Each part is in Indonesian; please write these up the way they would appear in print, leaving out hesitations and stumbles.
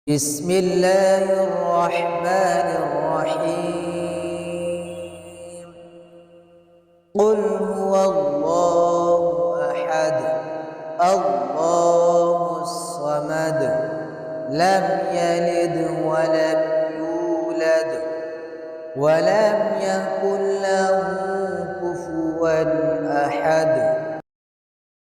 Bismillahirrahmanirrahim. Qul huwallahu ahad, Allahus samad, lam yalid wa lam yulad wa lam yakul lahu kufuwan ahad.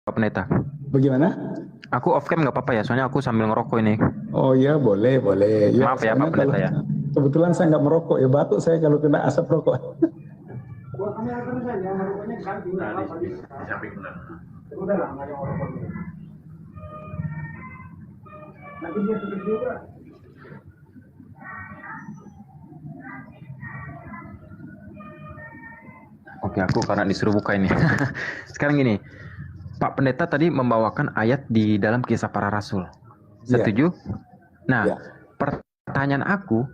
Pak Pendeta, Bagaimana? aku off cam nggak apa-apa ya, soalnya aku sambil ngerokok ini. Oh iya, boleh. Ya, Maaf ya Pak Pendeta ya. Kebetulan saya nggak merokok, ya batuk saya kalau kena asap rokok. Oke, aku karena disuruh buka ini. Sekarang gini, Pak Pendeta tadi membawakan ayat di dalam Kisah Para Rasul. Setuju? Nah, pertanyaan aku,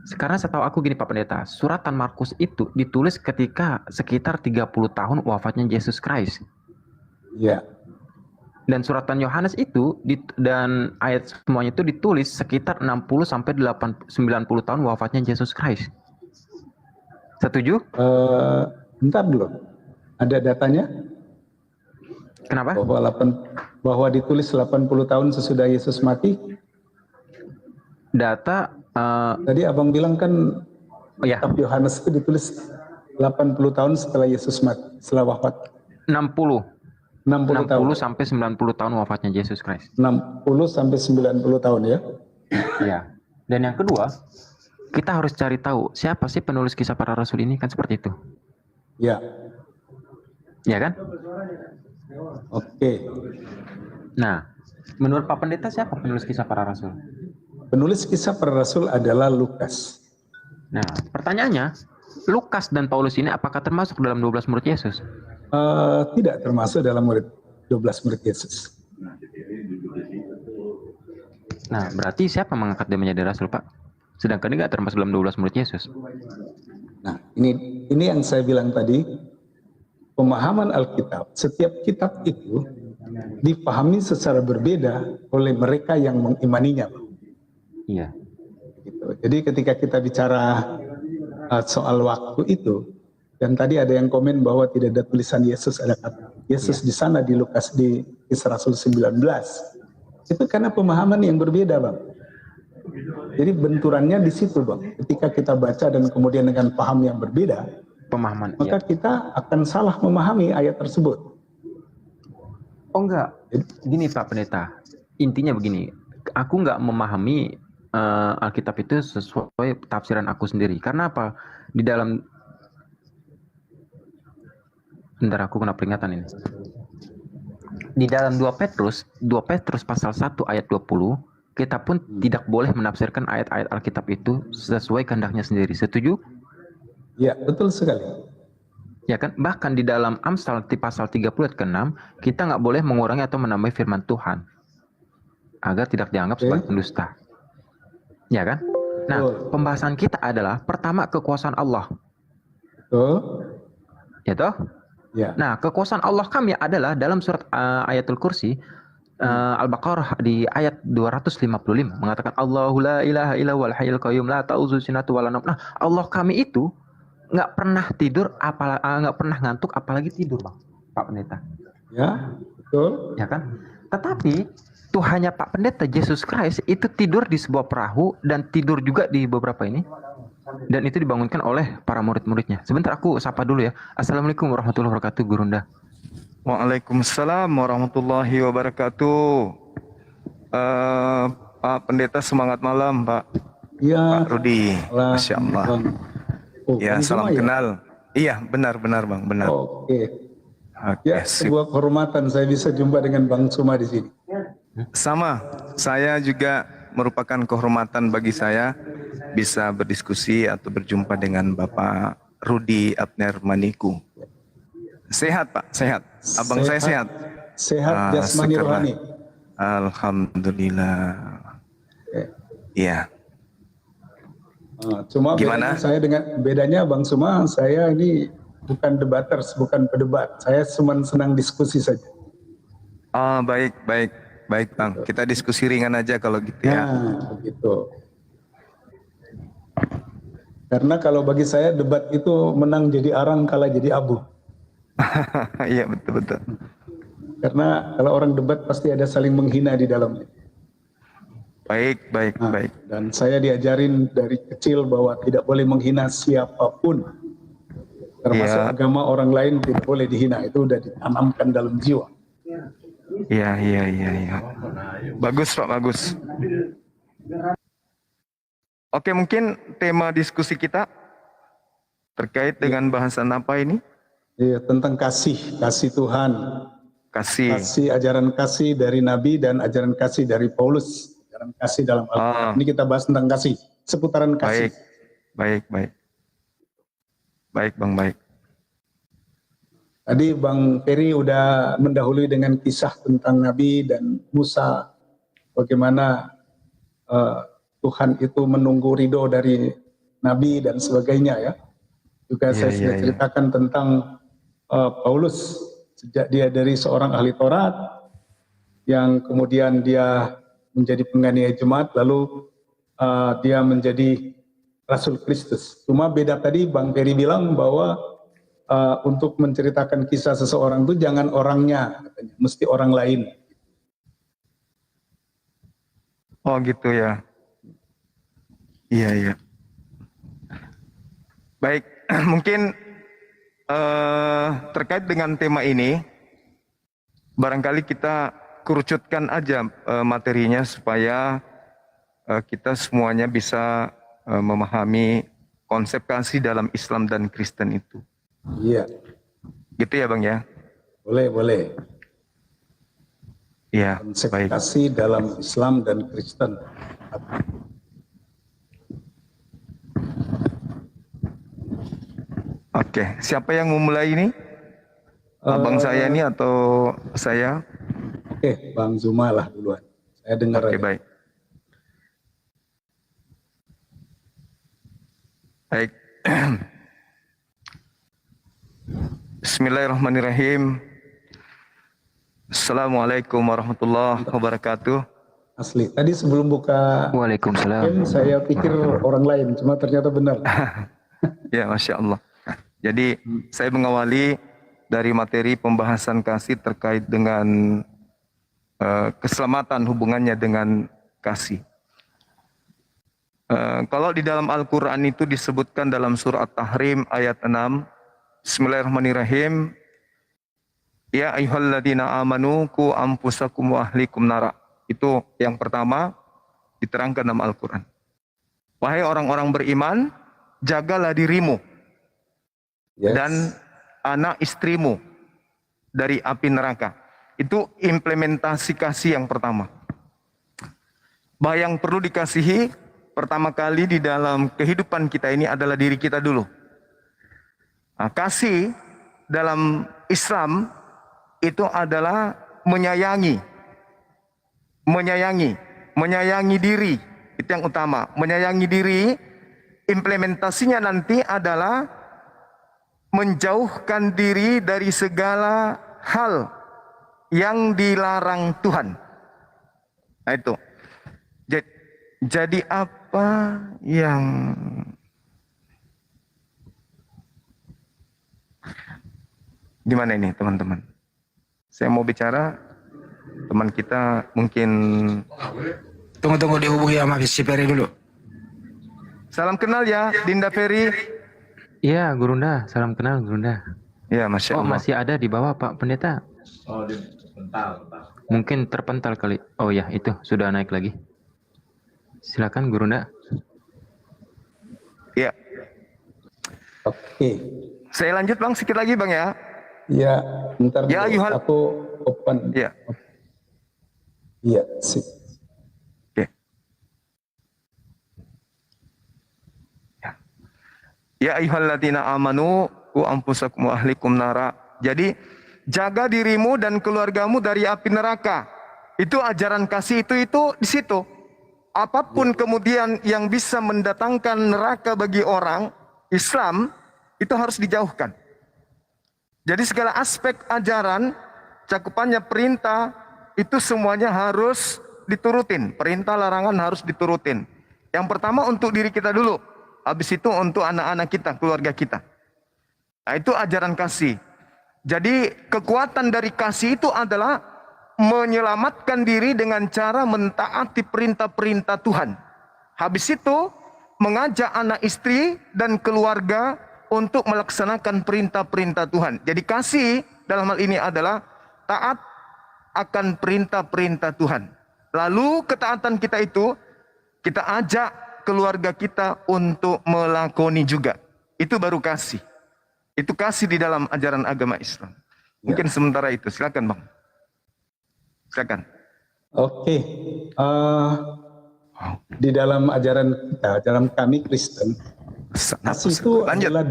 sekarang setahu aku gini Pak Pendeta, suratan Markus itu ditulis ketika sekitar 30 tahun wafatnya Yesus Christ. Iya. Dan suratan Yohanes itu dan ayat semuanya itu ditulis sekitar 60 sampai 90 tahun wafatnya Yesus Christ. Setuju? Bentar dulu. Ada datanya? Kenapa? Bahwa ditulis 80 tahun sesudah Yesus mati? Data Tadi Abang bilang kan ya, kitab Yohanes itu ditulis 80 tahun setelah Yesus mati, setelah wafat. 60 tahun. sampai 90 tahun wafatnya Yesus Christ. 60 sampai 90 tahun ya. Ya. Dan yang kedua, kita harus cari tahu siapa sih penulis Kisah Para Rasul ini, kan seperti itu. Ya. Ya kan? Oke. Nah, menurut Pak Pendeta siapa penulis Kisah Para Rasul? Penulis Kisah Para Rasul adalah Lukas. Nah, pertanyaannya, Lukas dan Paulus ini apakah termasuk dalam 12 murid Yesus? Tidak termasuk dalam 12 murid Yesus. Nah, berarti siapa mengangkat dia menjadi rasul, Pak? Sedangkan dia nggak termasuk dalam 12 murid Yesus. Nah, ini yang saya bilang tadi, pemahaman Alkitab, setiap kitab itu dipahami secara berbeda oleh mereka yang mengimaninya. Iya. Gitu. Jadi ketika kita bicara soal waktu itu, dan tadi ada yang komen bahwa tidak ada tulisan Yesus, ada kata Yesus di sana di Lukas di Kisah Rasul 19. Itu karena pemahaman yang berbeda, Bang. Jadi benturannya di situ, Bang. Ketika kita baca dan kemudian dengan paham yang berbeda, Pemahaman. maka kita akan salah memahami ayat tersebut. Oh enggak, gini Pak Pendeta, intinya begini, aku nggak memahami Alkitab itu sesuai tafsiran aku sendiri. Karena apa? Di dalam, bentar aku kena peringatan ini. Di dalam 2 Petrus pasal 1 ayat 20, kita pun tidak boleh menafsirkan ayat-ayat Alkitab itu sesuai kehendaknya sendiri. Setuju? Ya, betul sekali. Ya kan? Bahkan di dalam Amsal di pasal 30 ayat ke-6, kita nggak boleh mengurangi atau menambah firman Tuhan agar tidak dianggap sebagai pendusta. Ya kan? Nah, pembahasan kita adalah pertama kekuasaan Allah. Betul. Ya toh? Ya. Nah, kekuasaan Allah kami adalah dalam surat Ayatul Kursi Al-Baqarah di ayat 255 mengatakan Allahu la ilaha illa huwal hayyul qayyum la ta'khudhuhu sinatun wa la nawm. Nah, Allah kami itu nggak pernah tidur, nggak pernah ngantuk, apalagi tidur, Bang, Pak Pendeta. Ya, betul. Ya kan? Tetapi Tuhannya Pak Pendeta Yesus Christ itu tidur di sebuah perahu dan tidur juga di beberapa ini. Dan itu dibangunkan oleh para murid-muridnya. Sebentar aku sapa dulu ya. Assalamualaikum warahmatullahi wabarakatuh, Gurunda. Waalaikumsalam warahmatullahi wabarakatuh. Pak Pendeta, semangat malam, Pak. Ya. Pak Rudi, Masya Allah. Ya, salam kenal. Iya, benar, Bang, benar. Oke. Ya, Sip. sebuah kehormatan saya bisa jumpa dengan Bang Suma di sini. Sama, saya juga merupakan kehormatan bagi saya bisa berdiskusi atau berjumpa dengan Bapak Rudi Abner Maniku. Sehat, Pak, sehat. Abang saya sehat. Sehat jasmani rohani. Alhamdulillah. Iya. Cuma gimana? Bedanya Bang Suma, saya ini bukan debaters, bukan pedebat. Saya cuma senang diskusi saja. Oh, baik. baik Bang. Kita diskusi ringan aja kalau gitu ya. Nah, begitu. Karena kalau bagi saya debat itu menang jadi arang, kalah jadi abu. Iya betul-betul. Karena kalau orang debat pasti ada saling menghina di dalamnya. Baik, baik, baik. Dan saya diajarin dari kecil bahwa tidak boleh menghina siapapun. Termasuk agama orang lain tidak boleh dihina. Itu sudah ditanamkan dalam jiwa. Iya. Bagus Pak, bagus. Oke, mungkin tema diskusi kita terkait dengan bahasan apa ini? Iya, tentang kasih Tuhan. Kasih, ajaran kasih dari Nabi dan ajaran kasih dari Paulus. Ajaran kasih dalam Al-Quran. Ini kita bahas tentang kasih, seputaran kasih. Baik. Baik Bang, baik. Tadi Bang Ferry udah mendahului dengan kisah tentang Nabi dan Musa, bagaimana Tuhan itu menunggu ridho dari Nabi dan sebagainya ya. Juga saya sudah ceritakan tentang Paulus, sejak dia dari seorang ahli Taurat, yang kemudian dia menjadi penganiaya jemaat, lalu dia menjadi Rasul Kristus. Cuma beda tadi Bang Ferry bilang bahwa untuk menceritakan kisah seseorang itu jangan orangnya, katanya, mesti orang lain. Oh gitu ya. Iya. Baik, mungkin terkait dengan tema ini, barangkali kita kerucutkan aja materinya supaya kita semuanya bisa memahami konsep kasih dalam Islam dan Kristen itu. Iya. Gitu ya Bang ya? Boleh. Iya, konsep baik. kasih dalam Islam dan Kristen. Oke, siapa yang memulai ini? Abang saya ini atau saya? Oke, Bang Zuma lah duluan. Saya dengar aja. Baik. Baik. Bismillahirrahmanirrahim. Assalamualaikum warahmatullahi wabarakatuh. Asli. Tadi sebelum buka Waalaikumsalam. saya pikir orang lain, cuma ternyata benar. Ya, Masya Allah. Jadi saya mengawali dari materi pembahasan kasih terkait dengan keselamatan hubungannya dengan kasih. Kalau di dalam Al-Quran itu disebutkan dalam surah At-Tahrim ayat 6, Bismillahirrahmanirrahim. Ya ayyuhalladzina amanu qu anfusakum wa ahlikum nara. Itu yang pertama diterangkan dalam Al-Quran. Wahai orang-orang beriman, jagalah dirimu dan anak istrimu dari api neraka. Itu implementasi kasih yang pertama. Bahwa yang perlu dikasihi pertama kali di dalam kehidupan kita ini adalah diri kita dulu. Nah, kasih dalam Islam itu adalah menyayangi diri. Itu yang utama. Menyayangi diri, implementasinya nanti adalah menjauhkan diri dari segala hal yang dilarang Tuhan. Nah itu. Jadi apa yang gimana ini teman-teman? Saya mau bicara, teman kita mungkin Tunggu dihubungi sama si Ferry dulu. salam kenal ya, Dinda Ferry. Iya, Gurunda. Salam kenal, Gurunda. Ya, Masya Allah. Oh, masih ada di bawah, Pak Pendeta. Oh, dia terpental. Mungkin terpental kali. Oh ya, itu sudah naik lagi. Silakan, Gurunda. Ya. Oke. Saya lanjut Bang, sedikit lagi Bang ya. Ya, bentar Ya, dulu. Yuhal. Aku open. Ya. Iya, sip. Oke. Ya ayyuhalladzina amanu qu anfusakum wa ahlikum nara. Jadi jaga dirimu dan keluargamu dari api neraka. Itu ajaran kasih itu di situ. Apapun kemudian yang bisa mendatangkan neraka bagi orang Islam itu harus dijauhkan. Jadi segala aspek ajaran cakupannya perintah, itu semuanya harus diturutin. Perintah larangan harus diturutin. Yang pertama untuk diri kita dulu. Habis itu untuk anak-anak kita, keluarga kita. Nah, itu ajaran kasih. Jadi kekuatan dari kasih itu adalah menyelamatkan diri dengan cara mentaati perintah-perintah Tuhan. Habis itu mengajak anak istri dan keluarga untuk melaksanakan perintah-perintah Tuhan. Jadi kasih dalam hal ini adalah taat akan perintah-perintah Tuhan. Lalu ketaatan kita itu kita ajak keluarga kita untuk melakoni juga. Itu baru kasih. Itu kasih di dalam ajaran agama Islam. Mungkin sementara itu. Silakan Bang. Silakan. Oke. Di dalam ajaran kita, dalam kami Kristen, kasih itu adalah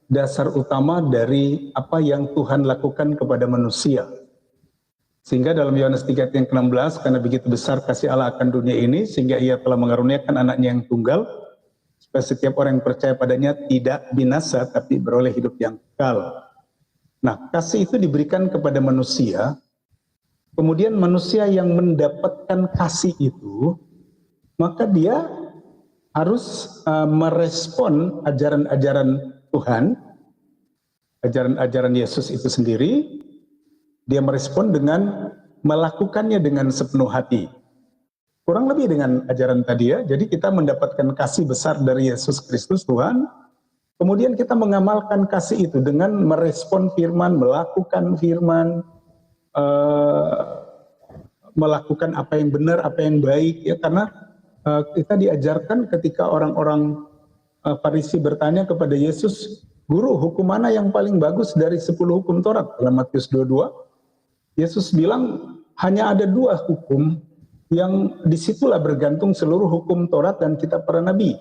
dasar utama dari apa yang Tuhan lakukan kepada manusia. Sehingga dalam Yohanes 3 ayat yang ke-16, karena begitu besar kasih Allah akan dunia ini, sehingga ia telah mengaruniakan anaknya yang tunggal, supaya setiap orang yang percaya padanya tidak binasa, tapi beroleh hidup yang kekal. Nah, kasih itu diberikan kepada manusia, kemudian manusia yang mendapatkan kasih itu, maka dia harus merespon ajaran-ajaran Tuhan, ajaran-ajaran Yesus itu sendiri. Dia merespon dengan melakukannya dengan sepenuh hati. Kurang lebih dengan ajaran tadi ya. Jadi kita mendapatkan kasih besar dari Yesus Kristus Tuhan. Kemudian kita mengamalkan kasih itu dengan merespon firman, melakukan firman, melakukan apa yang benar, apa yang baik. Ya, karena kita diajarkan ketika orang-orang Farisi bertanya kepada Yesus, Guru, hukum mana yang paling bagus dari 10 hukum Taurat? Dalam Matius 22, Yesus bilang hanya ada 2 hukum yang disitulah bergantung seluruh hukum Taurat dan kitab para nabi,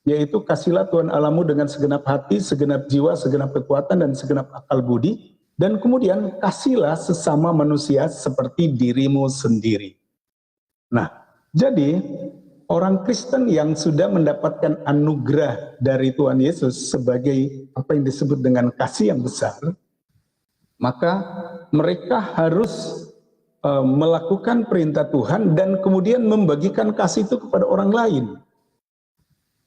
yaitu kasihlah Tuhan Allahmu dengan segenap hati, segenap jiwa, segenap kekuatan, dan segenap akal budi, dan kemudian kasihlah sesama manusia seperti dirimu sendiri. Nah, jadi orang Kristen yang sudah mendapatkan anugerah dari Tuhan Yesus sebagai apa yang disebut dengan kasih yang besar, maka mereka harus melakukan perintah Tuhan dan kemudian membagikan kasih itu kepada orang lain.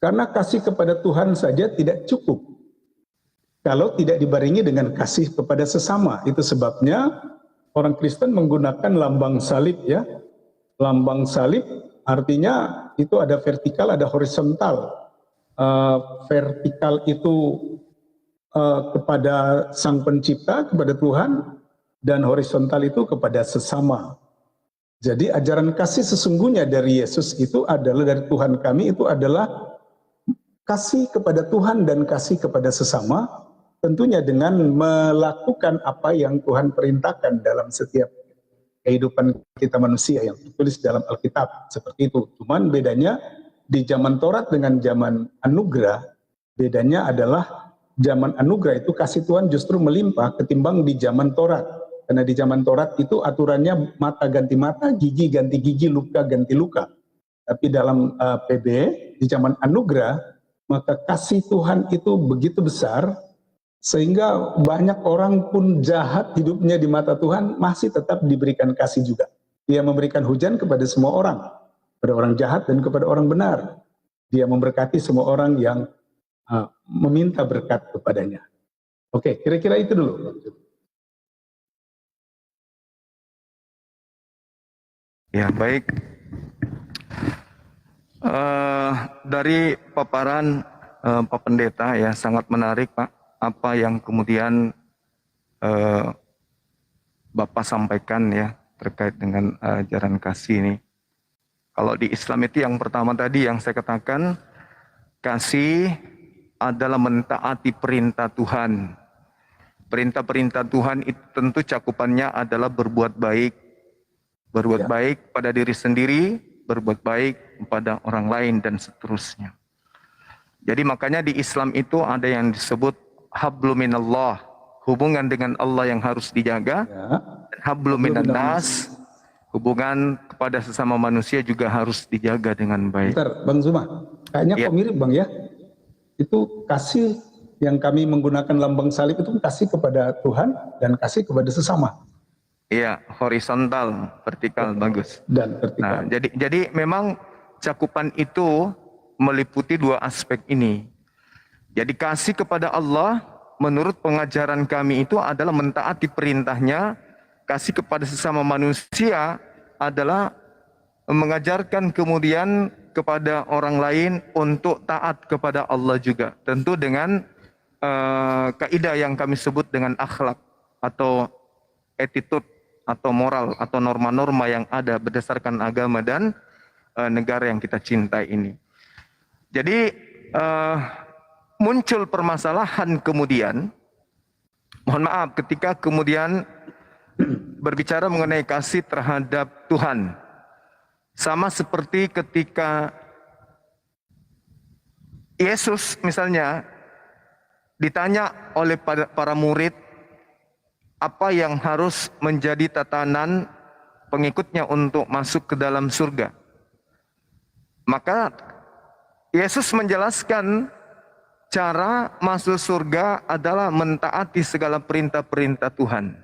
Karena kasih kepada Tuhan saja tidak cukup kalau tidak dibarengi dengan kasih kepada sesama. Itu sebabnya orang Kristen menggunakan lambang salib ya. Lambang salib artinya itu ada vertikal, ada horizontal. Vertikal itu kepada Sang Pencipta, kepada Tuhan, dan horizontal itu kepada sesama. Jadi ajaran kasih sesungguhnya dari Yesus itu adalah, dari Tuhan kami itu adalah kasih kepada Tuhan dan kasih kepada sesama, tentunya dengan melakukan apa yang Tuhan perintahkan dalam setiap kehidupan kita manusia yang tertulis dalam Alkitab, seperti itu. Cuman bedanya di zaman Taurat dengan zaman anugerah, bedanya adalah zaman anugerah itu kasih Tuhan justru melimpah ketimbang di zaman Taurat. Karena di zaman Taurat itu aturannya mata ganti mata, gigi ganti gigi, luka ganti luka. Tapi dalam PB, di zaman anugerah, maka kasih Tuhan itu begitu besar, sehingga banyak orang pun jahat hidupnya di mata Tuhan, masih tetap diberikan kasih juga. Dia memberikan hujan kepada semua orang, kepada orang jahat dan kepada orang benar. Dia memberkati semua orang yang meminta berkat kepadanya. Oke, kira-kira itu dulu. Ya, baik. Dari paparan Pak Pendeta ya sangat menarik Pak, apa yang kemudian Bapak sampaikan ya terkait dengan ajaran kasih ini. Kalau di Islam itu yang pertama tadi yang saya katakan, kasih adalah mentaati perintah Tuhan. Perintah-perintah Tuhan itu tentu cakupannya adalah berbuat baik. Berbuat baik pada diri sendiri, berbuat baik kepada orang lain, dan seterusnya. Jadi makanya di Islam itu ada yang disebut hablum minallah, hubungan dengan Allah yang harus dijaga, dan hablum minannas, hubungan kepada sesama manusia juga harus dijaga dengan baik. Bentar, Bang Zuma, kayaknya kok mirip Bang ya? Itu kasih yang kami menggunakan lambang salib itu kasih kepada Tuhan dan kasih kepada sesama. Iya, horizontal, vertikal, bagus. Dan Nah, vertikal. jadi memang cakupan itu meliputi dua aspek ini. Jadi kasih kepada Allah menurut pengajaran kami itu adalah mentaati perintahnya. Kasih kepada sesama manusia adalah mengajarkan kemudian kepada orang lain untuk taat kepada Allah juga. Tentu dengan kaidah yang kami sebut dengan akhlak atau attitude atau moral atau norma-norma yang ada berdasarkan agama dan negara yang kita cintai ini. Jadi muncul permasalahan kemudian, mohon maaf ketika kemudian berbicara mengenai kasih terhadap Tuhan. Sama seperti ketika Yesus misalnya ditanya oleh para murid apa yang harus menjadi tatanan pengikutnya untuk masuk ke dalam surga. Maka Yesus menjelaskan cara masuk surga adalah mentaati segala perintah-perintah Tuhan.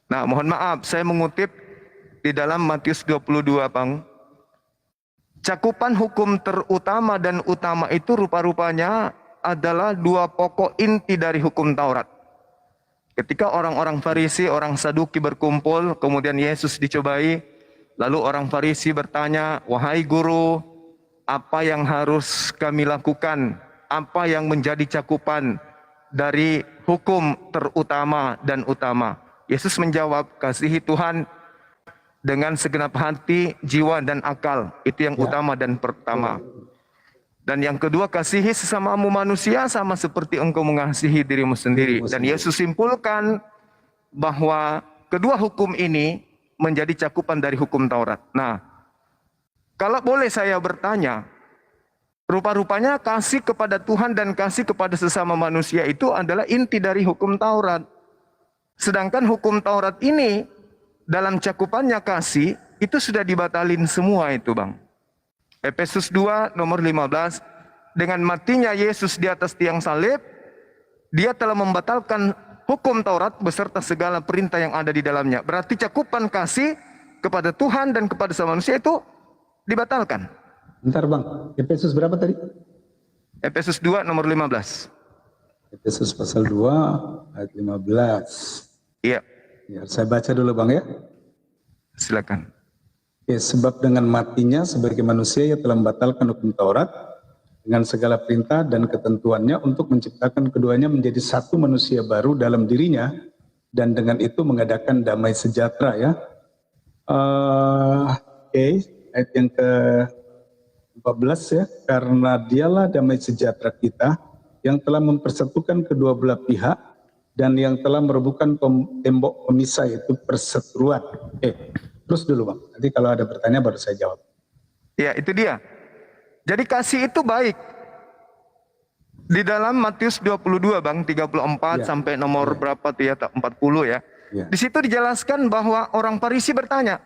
Nah, mohon maaf, saya mengutip di dalam Matius 22, Bang. Cakupan hukum terutama dan utama itu rupa-rupanya adalah dua pokok inti dari hukum Taurat. Ketika orang-orang Farisi, orang Saduki berkumpul, kemudian Yesus dicobai, lalu orang Farisi bertanya, "Wahai guru, apa yang harus kami lakukan? Apa yang menjadi cakupan dari hukum terutama dan utama?" Yesus menjawab, "Kasihi Tuhan dengan segenap hati, jiwa, dan akal." Itu yang utama dan pertama. Dan yang kedua, kasihi sesamamu manusia sama seperti engkau mengasihi dirimu sendiri. Dan Yesus simpulkan bahwa kedua hukum ini menjadi cakupan dari hukum Taurat. Nah, kalau boleh saya bertanya, rupa-rupanya kasih kepada Tuhan dan kasih kepada sesama manusia itu adalah inti dari hukum Taurat. Sedangkan hukum Taurat ini dalam cakupannya kasih itu sudah dibatalin semua itu, Bang. Efesus 2 nomor 15, dengan matinya Yesus di atas tiang salib, dia telah membatalkan hukum Taurat beserta segala perintah yang ada di dalamnya. Berarti cakupan kasih kepada Tuhan dan kepada sama manusia itu dibatalkan. Bentar Bang, Efesus berapa tadi? Efesus 2 nomor 15. Efesus pasal 2 ayat 15. Iya. Ya, saya baca dulu Bang ya. Silakan. Oke, sebab dengan matinya sebagai manusia ia telah membatalkan hukum Taurat dengan segala perintah dan ketentuannya untuk menciptakan keduanya menjadi satu manusia baru dalam dirinya dan dengan itu mengadakan damai sejahtera ya. Oke, ayat yang ke-14 ya, karena dialah damai sejahtera kita yang telah mempersatukan kedua belah pihak dan yang telah merobohkan tembok pemisah yaitu perseteruan. Terus dulu Bang, nanti kalau ada pertanyaan baru saya jawab. Ya, itu dia. Jadi kasih itu baik. Di dalam Matius 22 Bang, 34 sampai nomor berapa tuh ya, 40 ya. Di situ dijelaskan bahwa orang Farisi bertanya,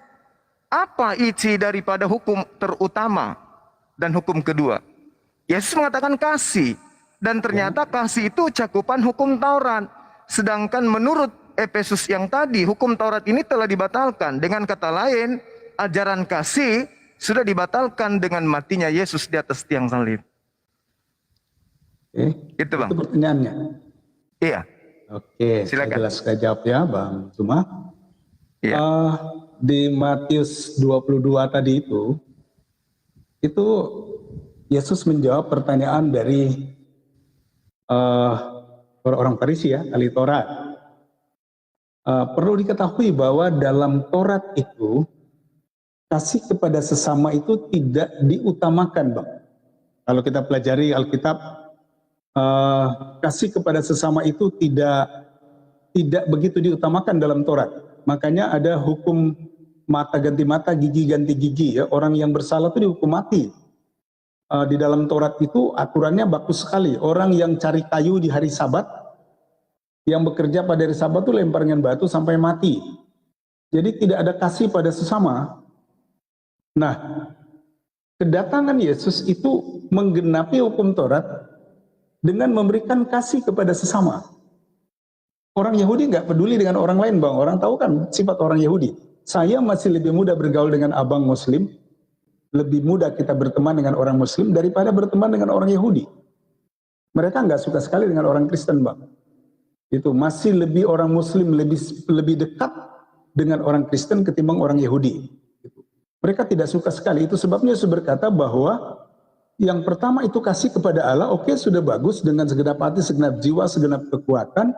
apa isi daripada hukum terutama dan hukum kedua? Yesus mengatakan kasih. Dan ternyata kasih itu cakupan hukum Taurat. Sedangkan menurut Efesus yang tadi, hukum Taurat ini telah dibatalkan. Dengan kata lain, ajaran kasih sudah dibatalkan dengan matinya Yesus di atas tiang salib. Itu Bang. Itu pertanyaannya. Iya. Oke, silakan. Saya jawab ya Bang Cuma. Iya. Di Matius 22 tadi itu Yesus menjawab pertanyaan dari orang Farisi ya, ahli Taurat. Perlu diketahui bahwa dalam Taurat itu kasih kepada sesama itu tidak diutamakan Bang. Kalau kita pelajari Alkitab, kasih kepada sesama itu tidak begitu diutamakan dalam Taurat. Makanya ada hukum mata ganti mata, gigi ganti gigi ya. Orang yang bersalah itu dihukum mati. Di dalam Taurat itu aturannya bagus sekali. Orang yang cari kayu di hari Sabat, yang bekerja pada hari Sabat itu lempar dengan batu sampai mati. Jadi tidak ada kasih pada sesama. Nah, kedatangan Yesus itu menggenapi hukum Taurat dengan memberikan kasih kepada sesama. Orang Yahudi nggak peduli dengan orang lain, Bang. Orang tahu kan sifat orang Yahudi. Saya masih lebih mudah bergaul dengan abang Muslim, lebih mudah kita berteman dengan orang Muslim daripada berteman dengan orang Yahudi. Mereka nggak suka sekali dengan orang Kristen, Bang. Itu masih lebih orang Muslim lebih dekat dengan orang Kristen ketimbang orang Yahudi. Mereka tidak suka sekali. Itu sebabnya Yesus berkata bahwa yang pertama itu kasih kepada Allah, oke, sudah bagus dengan segenap hati, segenap jiwa, segenap kekuatan.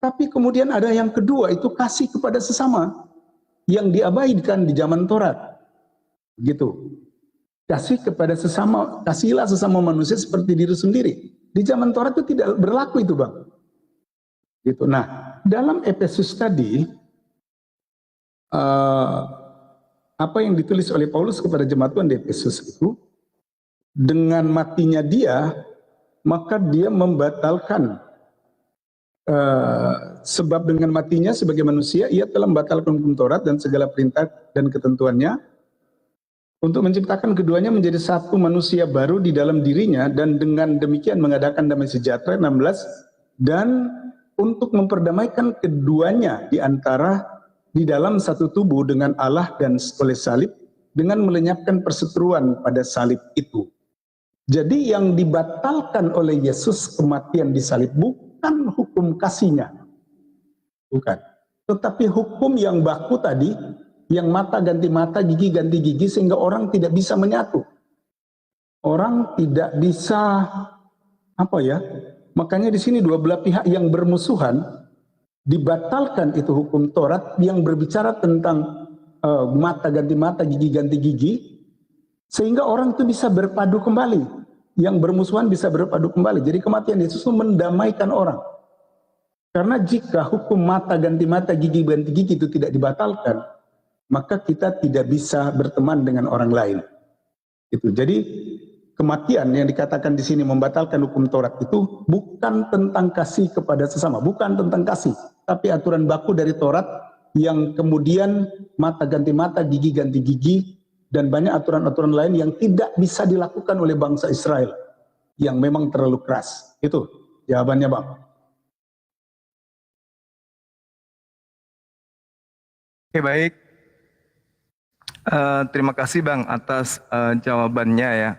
Tapi kemudian ada yang kedua, itu kasih kepada sesama yang diabaikan di zaman Taurat. Gitu. Kasih kepada sesama, kasihlah sesama manusia seperti diri sendiri. Di zaman Taurat itu tidak berlaku itu, Bang. Gitu. Nah, dalam Efesus tadi, apa yang ditulis oleh Paulus kepada jemaat Tuhan di Efesus itu, dengan matinya dia, maka dia membatalkan, sebab dengan matinya sebagai manusia, ia telah membatalkan hukum Taurat dan segala perintah dan ketentuannya, untuk menciptakan keduanya menjadi satu manusia baru di dalam dirinya, dan dengan demikian mengadakan damai sejahtera, 16, dan untuk memperdamaikan keduanya di dalam satu tubuh dengan Allah dan oleh salib, dengan melenyapkan perseteruan pada salib itu. Jadi yang dibatalkan oleh Yesus kematian di salib bukan hukum kasihnya, bukan, tetapi hukum yang baku tadi, yang mata ganti mata, gigi ganti gigi, sehingga orang tidak bisa menyatu. Orang tidak bisa, makanya di sini dua belah pihak yang bermusuhan, dibatalkan itu hukum Taurat yang berbicara tentang mata ganti mata, gigi ganti gigi, sehingga orang itu bisa berpadu kembali. Yang bermusuhan bisa berpadu kembali. Jadi kematian Yesus itu mendamaikan orang. Karena jika hukum mata ganti mata, gigi ganti gigi itu tidak dibatalkan, maka kita tidak bisa berteman dengan orang lain. Itu. Jadi kematian yang dikatakan di sini membatalkan hukum Taurat itu bukan tentang kasih kepada sesama, bukan tentang kasih, tapi aturan baku dari Taurat yang kemudian mata ganti mata, gigi ganti gigi, dan banyak aturan-aturan lain yang tidak bisa dilakukan oleh bangsa Israel yang memang terlalu keras. Itu jawabannya, Bang. Oke, baik. Terima kasih, Bang, atas jawabannya ya.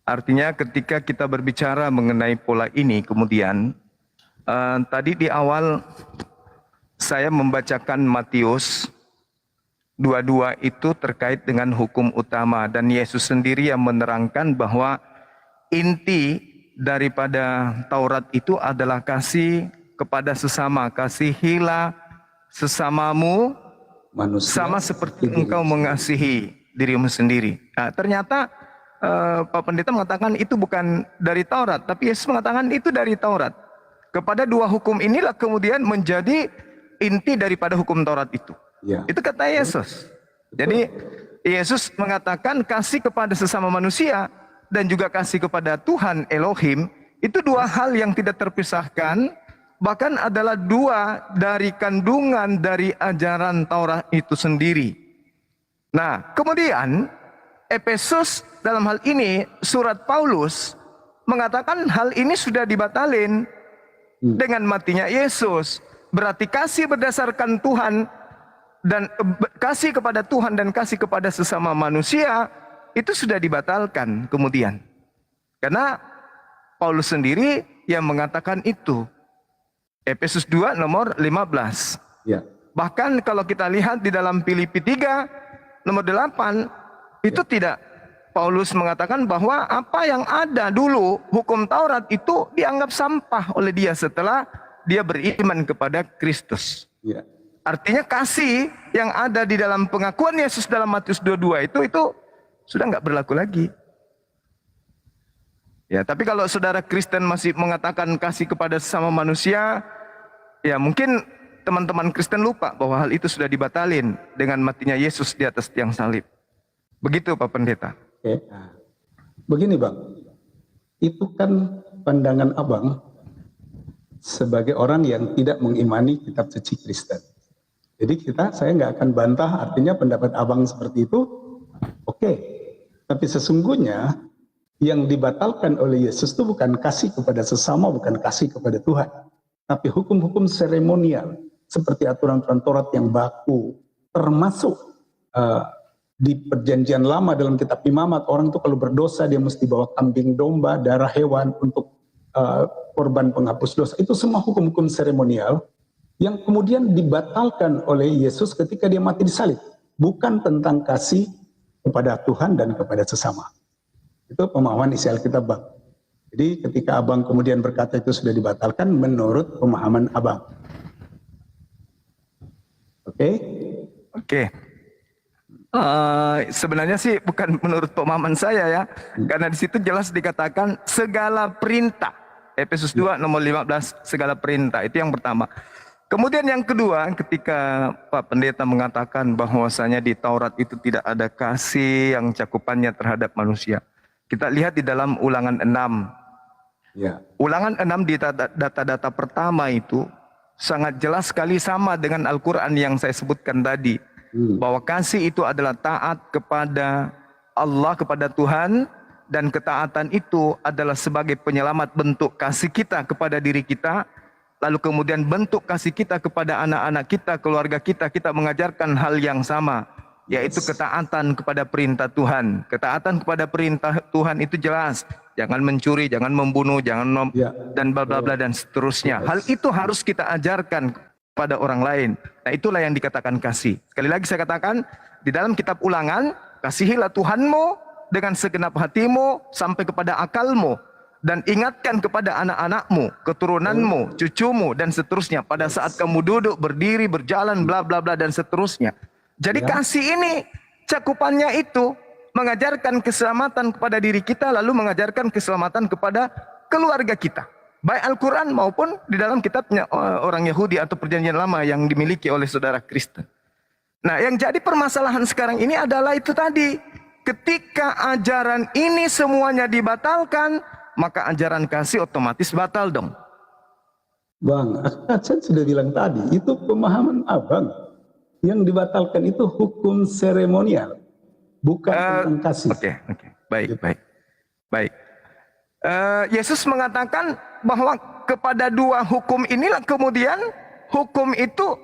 Artinya ketika kita berbicara mengenai pola ini, kemudian tadi di awal saya membacakan Matius 22 itu terkait dengan hukum utama, dan Yesus sendiri yang menerangkan bahwa inti daripada Taurat itu adalah kasih kepada sesama, kasihilah sesamamu manusia sama seperti engkau mengasihi dirimu sendiri. Nah, ternyata Pak Pendeta mengatakan itu bukan dari Taurat, tapi Yesus mengatakan itu dari Taurat. Kepada dua hukum inilah kemudian menjadi inti daripada hukum Taurat itu. Ya. Itu kata Yesus. Jadi Yesus mengatakan kasih kepada sesama manusia dan juga kasih kepada Tuhan Elohim itu dua hal yang tidak terpisahkan, bahkan adalah dua dari kandungan dari ajaran Taurat itu sendiri. Nah, kemudian Efesus dalam hal ini surat Paulus mengatakan hal ini sudah dibatalin dengan matinya Yesus. Berarti kasih berdasarkan Tuhan dan kasih kepada Tuhan dan kasih kepada sesama manusia itu sudah dibatalkan kemudian. Karena Paulus sendiri yang mengatakan itu. Efesus 2 nomor 15. Ya. Bahkan kalau kita lihat di dalam Filipi 3 nomor 8 itu tidak, Paulus mengatakan bahwa apa yang ada dulu hukum Taurat itu dianggap sampah oleh dia setelah dia beriman kepada Kristus. Ya. Artinya kasih yang ada di dalam pengakuan Yesus dalam Matius 22 itu sudah nggak berlaku lagi. Ya, tapi kalau saudara Kristen masih mengatakan kasih kepada sesama manusia, ya mungkin teman-teman Kristen lupa bahwa hal itu sudah dibatalin dengan matinya Yesus di atas tiang salib. Begitu Pak Pendeta. Oke. Begini Bang, itu kan pandangan Abang sebagai orang yang tidak mengimani kitab suci Kristen. Jadi saya nggak akan bantah, artinya pendapat Abang seperti itu, oke. Tapi sesungguhnya yang dibatalkan oleh Yesus itu bukan kasih kepada sesama, bukan kasih kepada Tuhan. Tapi hukum-hukum seremonial seperti aturan-aturan Taurat yang baku, termasuk di perjanjian lama dalam kitab Imamat, orang itu kalau berdosa dia mesti bawa kambing domba, darah hewan untuk korban penghapus dosa. Itu semua hukum-hukum seremonial yang kemudian dibatalkan oleh Yesus ketika dia mati di salib. Bukan tentang kasih kepada Tuhan dan kepada sesama. Itu pemahaman isi Alkitab, Bang. Jadi ketika Abang kemudian berkata itu sudah dibatalkan menurut pemahaman Abang. Oke? Oke. Sebenarnya sih bukan menurut pemahaman saya ya, karena di situ jelas dikatakan segala perintah. Efesus 2 nomor 15, segala perintah, itu yang pertama. Kemudian yang kedua, ketika Pak Pendeta mengatakan bahwasanya di Taurat itu tidak ada kasih yang cakupannya terhadap manusia. Kita lihat di dalam Ulangan 6. Ya. Ulangan 6 di data-data pertama itu sangat jelas sekali sama dengan Al-Quran yang saya sebutkan tadi. Bahwa kasih itu adalah taat kepada Allah, kepada Tuhan, dan ketaatan itu adalah sebagai penyelamat bentuk kasih kita kepada diri kita, lalu kemudian bentuk kasih kita kepada anak-anak kita, keluarga kita, kita mengajarkan hal yang sama, yaitu ketaatan kepada perintah Tuhan. Ketaatan kepada perintah Tuhan itu jelas, jangan mencuri, jangan membunuh, jangan dan bla bla bla dan seterusnya. Hal itu harus kita ajarkan pada orang lain. Nah, itulah yang dikatakan kasih. Sekali lagi saya katakan, di dalam kitab Ulangan, kasihilah Tuhanmu dengan segenap hatimu sampai kepada akalmu, dan ingatkan kepada anak-anakmu, keturunanmu, cucumu, dan seterusnya pada saat kamu duduk, berdiri, berjalan, bla bla bla dan seterusnya. Jadi kasih ini cakupannya itu mengajarkan keselamatan kepada diri kita, lalu mengajarkan keselamatan kepada keluarga kita. Baik Al-Quran maupun di dalam kitabnya orang Yahudi atau perjanjian lama yang dimiliki oleh saudara Kristen. Nah, yang jadi permasalahan sekarang ini adalah itu tadi. Ketika ajaran ini semuanya dibatalkan, maka ajaran kasih otomatis batal dong. Bang, saya sudah bilang tadi, itu pemahaman Abang. Yang dibatalkan itu hukum seremonial, bukan tentang kasih. Oke. Baik. Yesus mengatakan bahwa kepada dua hukum inilah kemudian hukum itu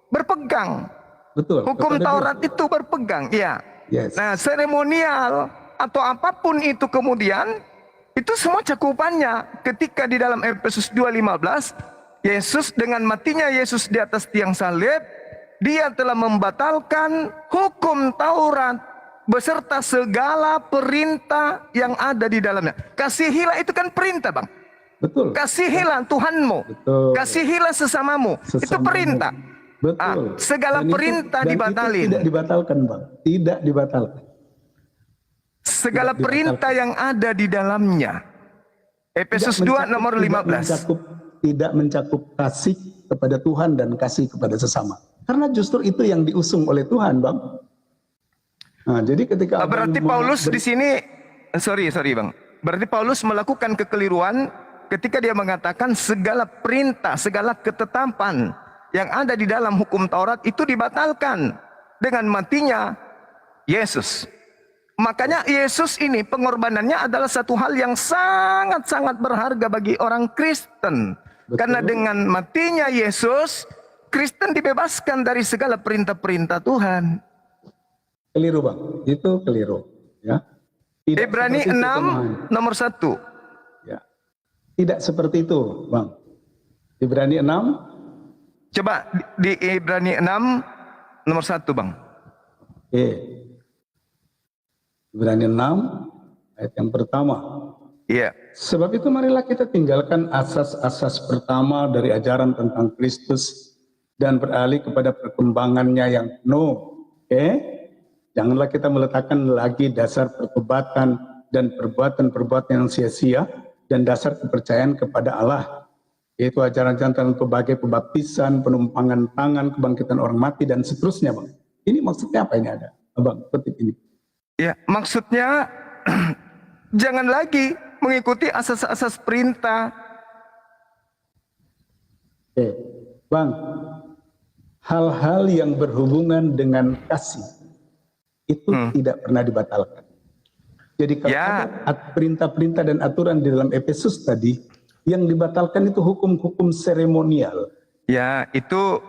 berpegang. Betul. Hukum Taurat itu berpegang, ya. Yes. Nah, seremonial atau apapun itu kemudian itu semua cakupannya. Ketika di dalam Efesus 2:15, Yesus dengan matinya Yesus di atas tiang salib, dia telah membatalkan hukum Taurat beserta segala perintah yang ada di dalamnya. Kasihilah itu kan perintah, Bang. Betul. Kasihilah Tuhanmu. Betul. Kasihilah sesamamu. Itu perintah. Betul. Segala perintah dibatalin. Itu tidak dibatalkan, Bang. Tidak dibatalkan. Segala perintah yang ada di dalamnya. Efesus 2 nomor 15. Tidak mencakup kasih kepada Tuhan dan kasih kepada sesama. Karena justru itu yang diusung oleh Tuhan, Bang. Nah, jadi ketika berarti Paulus di sini sorry Bang. Berarti Paulus melakukan kekeliruan ketika dia mengatakan segala perintah, segala ketetapan yang ada di dalam hukum Taurat itu dibatalkan dengan matinya Yesus. Makanya Yesus ini pengorbanannya adalah satu hal yang sangat-sangat berharga bagi orang Kristen. Betul. Karena dengan matinya Yesus, Kristen dibebaskan dari segala perintah-perintah Tuhan. Keliru, Bang. Itu keliru. Ya. Ibrani 6 nomor 1. Ya. Tidak seperti itu, Bang. Ibrani 6. Coba di Ibrani 6 nomor 1, Bang. Oke. Ibrani 6 ayat yang pertama. Iya. Sebab itu marilah kita tinggalkan asas-asas pertama dari ajaran tentang Kristus dan beralih kepada perkembangannya yang penuh. Oke? Janganlah kita meletakkan lagi dasar pertobatan dan perbuatan-perbuatan yang sia-sia dan dasar kepercayaan kepada Allah, yaitu ajaran-ajaran tentang berbagai pembaptisan, penumpangan tangan, kebangkitan orang mati dan seterusnya, Bang. Ini maksudnya apa ini ada, Abang? Seperti ini. Ya, maksudnya jangan lagi mengikuti asas-asas perintah. Oke, Bang. Hal-hal yang berhubungan dengan kasih itu tidak pernah dibatalkan. Jadi kalau ada perintah-perintah dan aturan di dalam Efesus tadi Yang dibatalkan itu hukum-hukum seremonial. Ya, itu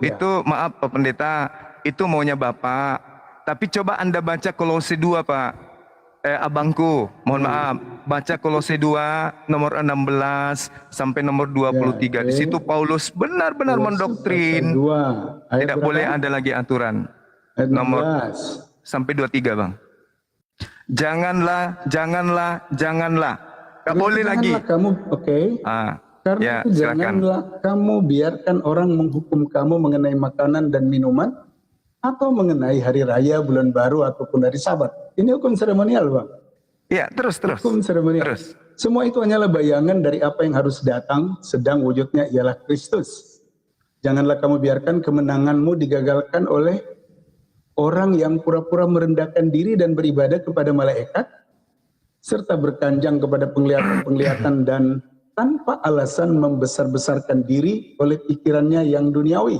maaf Pak Pendeta, itu maunya Bapak. Tapi coba Anda baca Kolose 2, Pak. Abangku, mohon maaf, baca Kolose 2 nomor 16 sampai nomor 23. Di situ Paulus benar-benar mendoktrin. Tidak boleh ada lagi aturan. Ayat 16. Nomor sampai 23, Bang. Janganlah. Gak boleh lagi. Kamu, Karena ya, itu janganlah kamu biarkan orang menghukum kamu mengenai makanan dan minuman, atau mengenai hari raya, bulan baru, ataupun hari Sabat. Ini hukum seremonial, Bang. Ya, terus. Hukum seremonial. Terus. Semua itu hanyalah bayangan dari apa yang harus datang, sedang wujudnya ialah Kristus. Janganlah kamu biarkan kemenanganmu digagalkan oleh orang yang pura-pura merendahkan diri dan beribadah kepada malaikat, serta berkanjang kepada penglihatan dan tanpa alasan membesar-besarkan diri oleh pikirannya yang duniawi.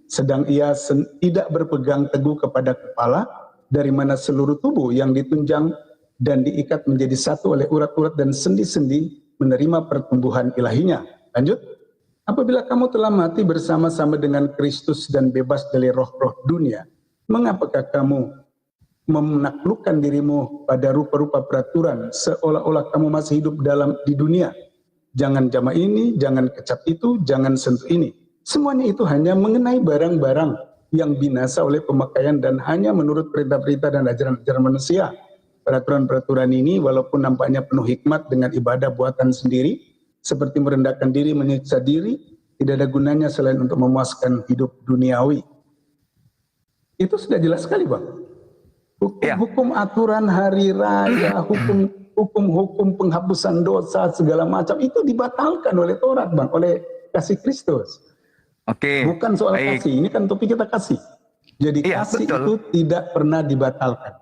Sedang ia tidak berpegang teguh kepada kepala, dari mana seluruh tubuh yang ditunjang dan diikat menjadi satu oleh urat-urat dan sendi-sendi menerima pertumbuhan ilahinya. Lanjut. Apabila kamu telah mati bersama-sama dengan Kristus dan bebas dari roh-roh dunia, mengapakah kamu menaklukkan dirimu pada rupa-rupa peraturan seolah-olah kamu masih hidup di dunia? Jangan jama ini, jangan kecap itu, jangan sentuh ini. Semuanya itu hanya mengenai barang-barang yang binasa oleh pemakaian dan hanya menurut perintah-perintah dan ajaran-ajaran manusia. Peraturan-peraturan ini walaupun nampaknya penuh hikmat dengan ibadah buatan sendiri, seperti merendahkan diri, menyiksa diri, tidak ada gunanya selain untuk memuaskan hidup duniawi. Itu sudah jelas sekali, Bang. Hukum aturan hari raya, hukum penghapusan dosa segala macam itu dibatalkan oleh Taurat, Bang, oleh kasih Kristus. Bukan soal kasih, ini kan topik kita kasih. Jadi kasih itu tidak pernah dibatalkan.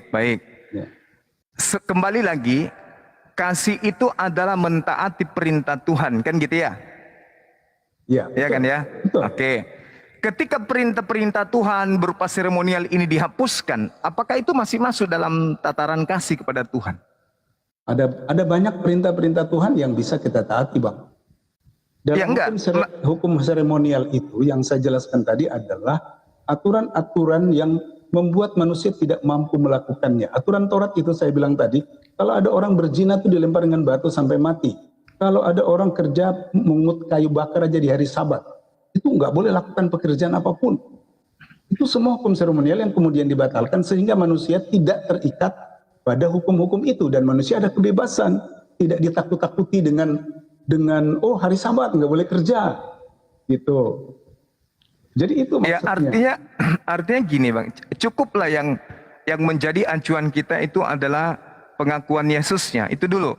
Baik. Ya. Kembali lagi, kasih itu adalah mentaati perintah Tuhan, kan gitu ya? Ya, ya kan ya? Betul. Ketika perintah-perintah Tuhan berupa seremonial ini dihapuskan, apakah itu masih masuk dalam tataran kasih kepada Tuhan? Ada banyak perintah-perintah Tuhan yang bisa kita taati, Bang. Dalam hukum seremonial itu yang saya jelaskan tadi adalah aturan-aturan yang membuat manusia tidak mampu melakukannya. Aturan Taurat itu saya bilang tadi, kalau ada orang berzina itu dilempar dengan batu sampai mati. Kalau ada orang kerja mengut kayu bakar aja di hari Sabat, itu nggak boleh lakukan pekerjaan apapun. Itu semua hukum seremonial yang kemudian dibatalkan sehingga manusia tidak terikat pada hukum-hukum itu dan manusia ada kebebasan, tidak ditakut-takuti dengan hari Sabat nggak boleh kerja, gitu. Jadi itu maksudnya. Ya, artinya gini, Bang, cukuplah yang menjadi acuan kita itu adalah pengakuan Yesusnya itu dulu.